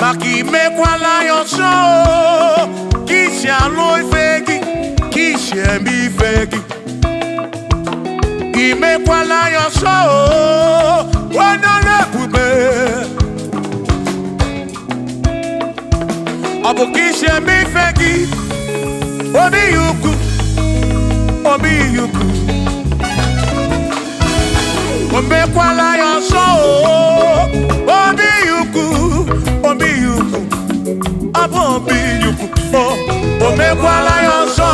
Maki mekwala yoso Kishi alo ifegi Kishi emi ifegi Imekwala yoso Wana bube Abu kishi emi ifegi Obi yuku Obi yuku Omekwala yoso Obi yuku Obi yuku Abo obi yuku Omekwala yoso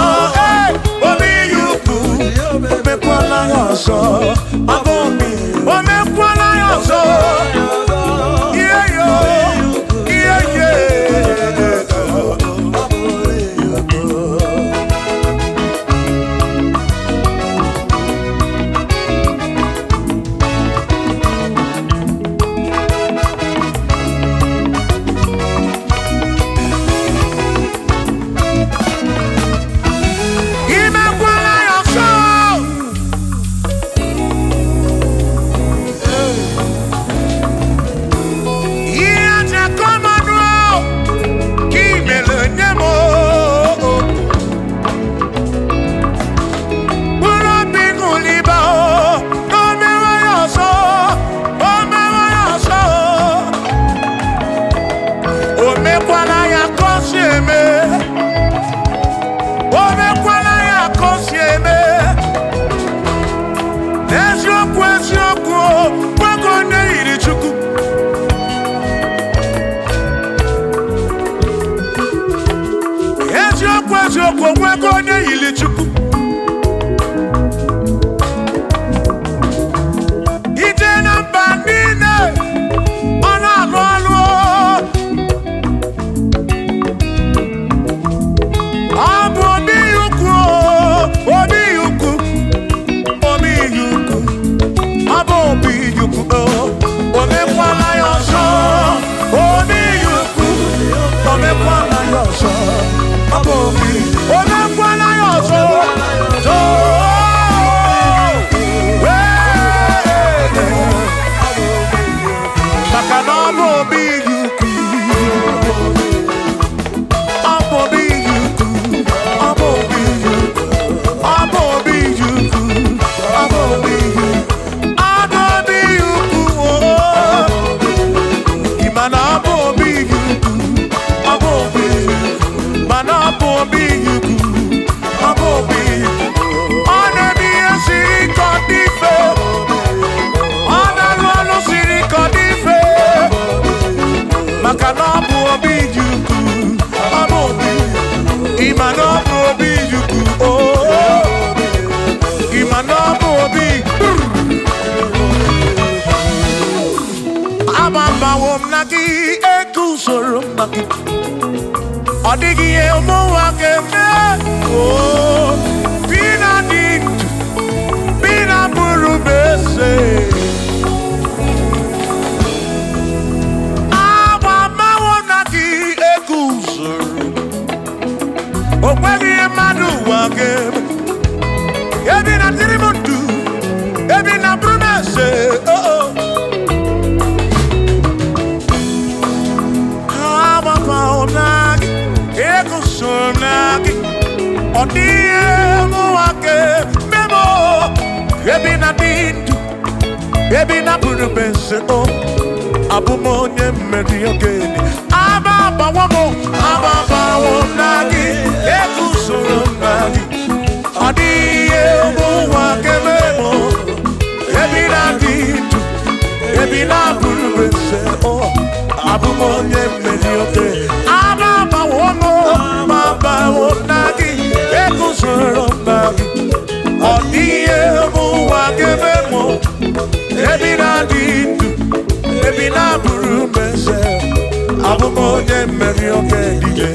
Obi yuku Omekwala yoso Abo obi Omekwala yoso Yeah yo Yeah yeah gị eguzoro mma gị ọ dịghị ihe ụmụ nwa ga-eme bi na dị ndụ bi na bụrụ m eze agbamawo na gị eguzoro o nweghị ihe mmadụ ụwa ga-eme ebi na dịrị m ndụ ebi na bụrụ m eze ọ dịghị ụwa ga-eme ebi na dị ndụ ebi na bụrụ m eze abụ m onye mmeri ogene ababawo na gị eguzoro na gị ọ dịghị ụwa ga-eme ebi na dị ndụ ebi na bụrụ m eze abụ m onye mmeri ogene ababawo na gị eguzoro na gị ọ dịghị ụwa ga-eme ebi na dị ndụ ebi na bụrụ m eze abụ m onye mmeri oge niile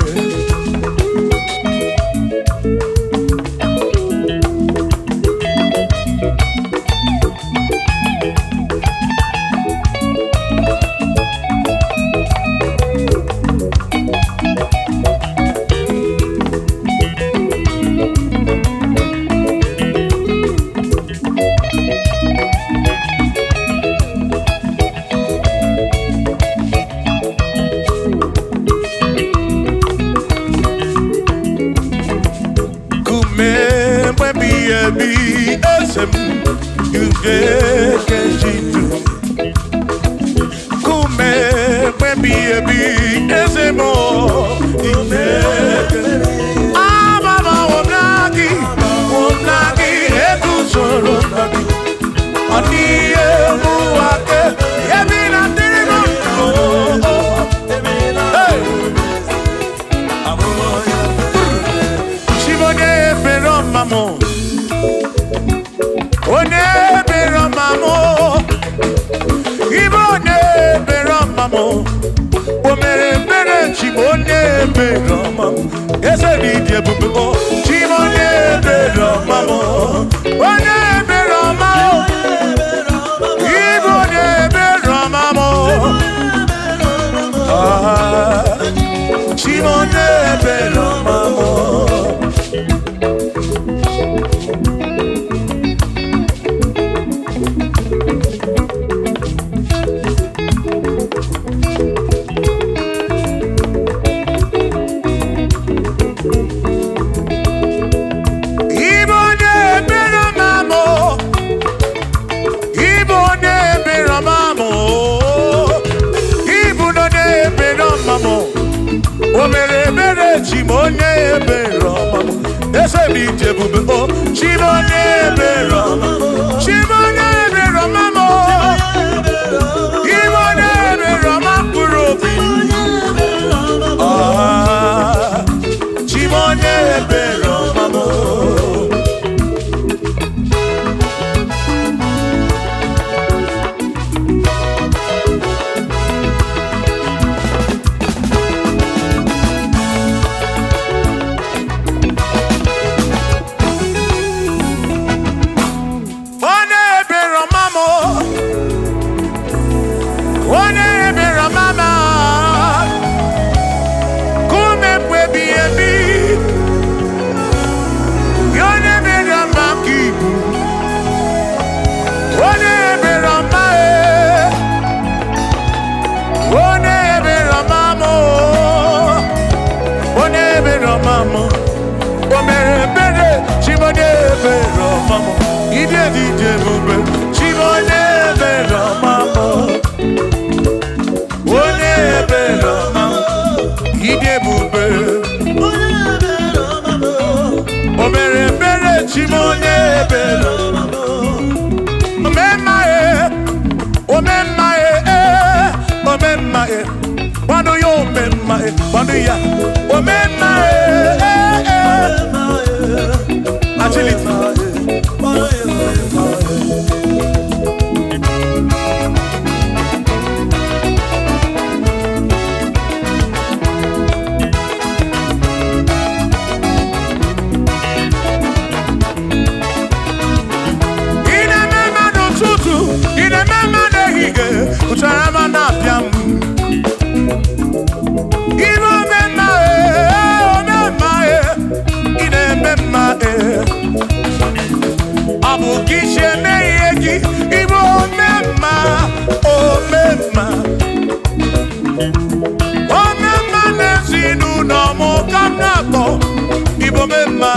omemma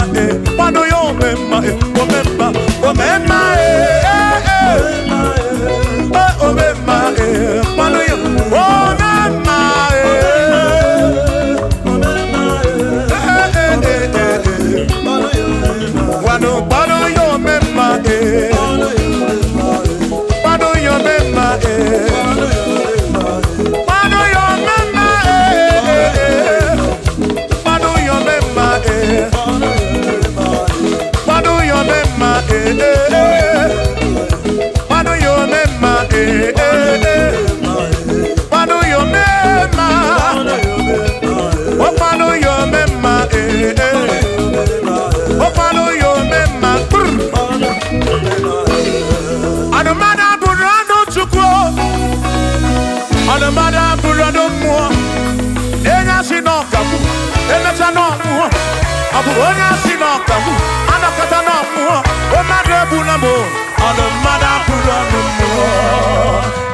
mmanụ ya omemma omemma omemma omemma mmanụ ya omemma wanu mmanụ ya omemma mmanụ ya omemma Adamada burado mo enya sino kamu emecha no mo abu onya sino kamu anakata no mo o made bu na mo adamada burado mo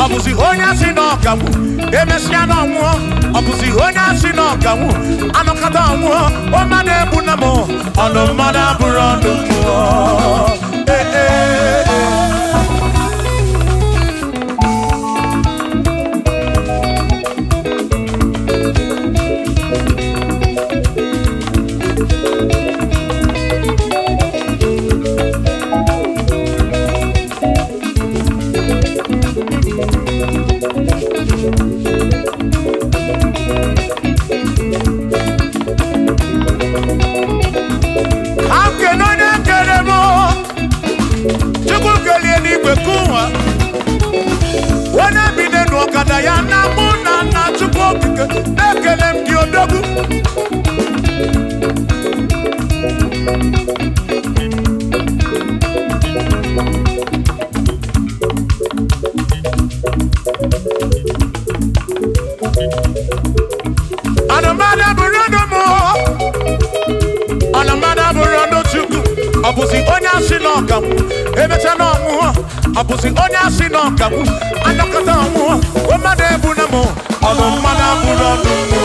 Abuzi onya sino kamu emesia no mo abuzi onya sino kamu anokata mo o made bu na mo ono mada burando mo Abuzi onya sino kamu emecha no mu abuzi onya sino kamu anokata mu o made bu na mo ono mada burando mo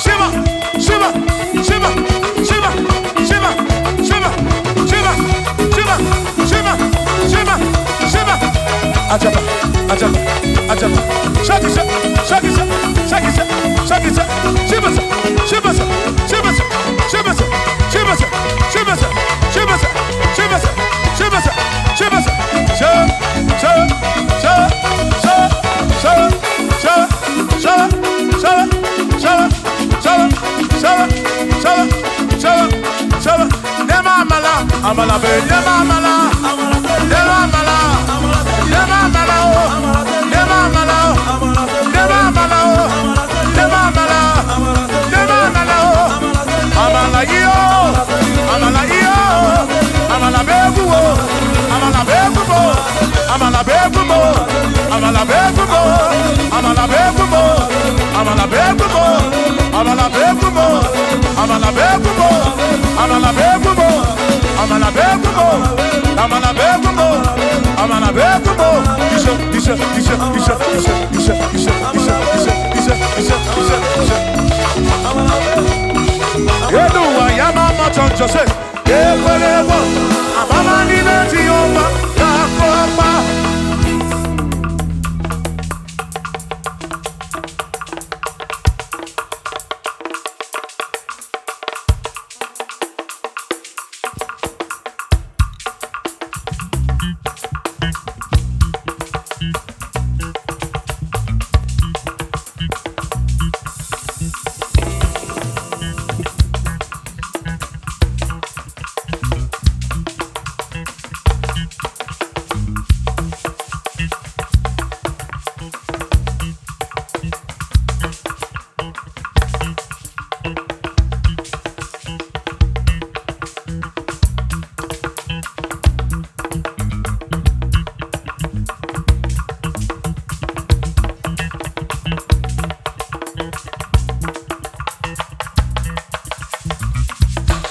Shiva Shiva Shiva Shiva Shiva Shiva Shiva Shiva Shiva Shiva Shiva Ajaba Ajaba Ajaba Shakisa Shakisa Shakisa Shakisa Shiva Shibasa, Shibasa, Shibasa, Shibasa, Shibasa, Shibasa, Shibasa, Shibasa, Shibasa, Amala be, nema amala, nema amala, nema amala, nema amala, nema amala, nema amala. Amala yo, amala yo, amala begumo, amala begumo, amala begumo, amala begumo, amala begumo, amala begumo, amala begumo, amala begumo, amala begumo, amala begumo, amala begumo, amala begumo. Isha. Yeduwa yamama chonjose ekwelewo amama nime tiyoma nakopa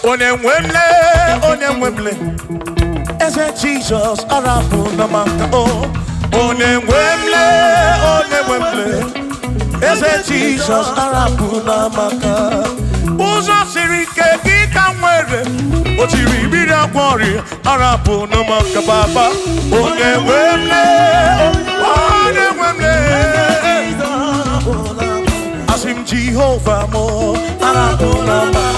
Onemwemle, Eze Jesus, Arabu Namaka, Onemwemle, Eze Jesus, Arabu Namaka, Uzo Sirike, Gikamwere, Otiri Bida Kwari, Arabu Namaka, Baba, Onemwemle, Asim Jehovah mo, Arabu Namaka.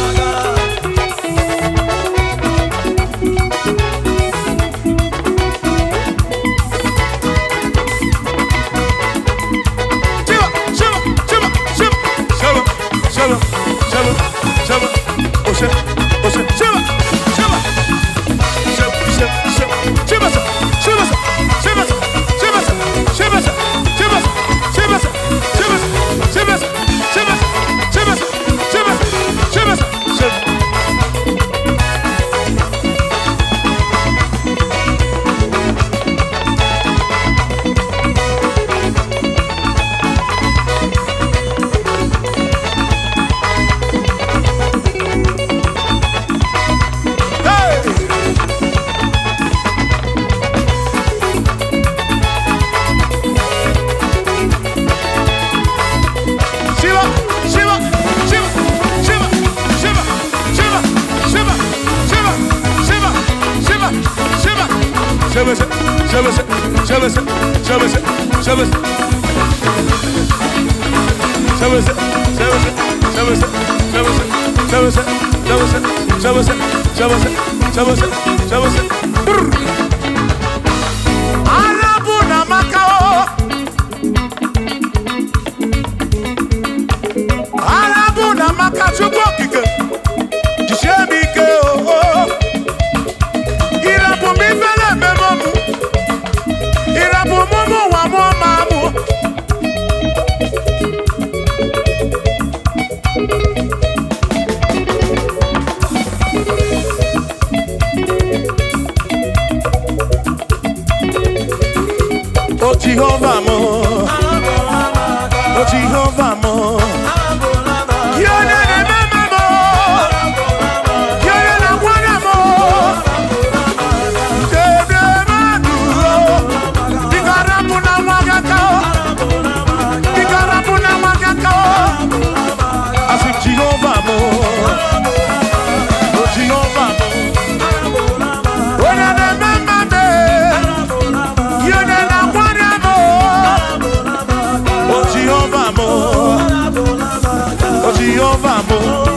Jehovah mo, Jehovah mo, Yone mama mo, Yone na wana mo, Dede maduro, Digarabu na wagakao, Digarabu na wagakao, Asi Jehovah mo, Jehovah mo, Yone na mama me, Yone na Jehovah mo,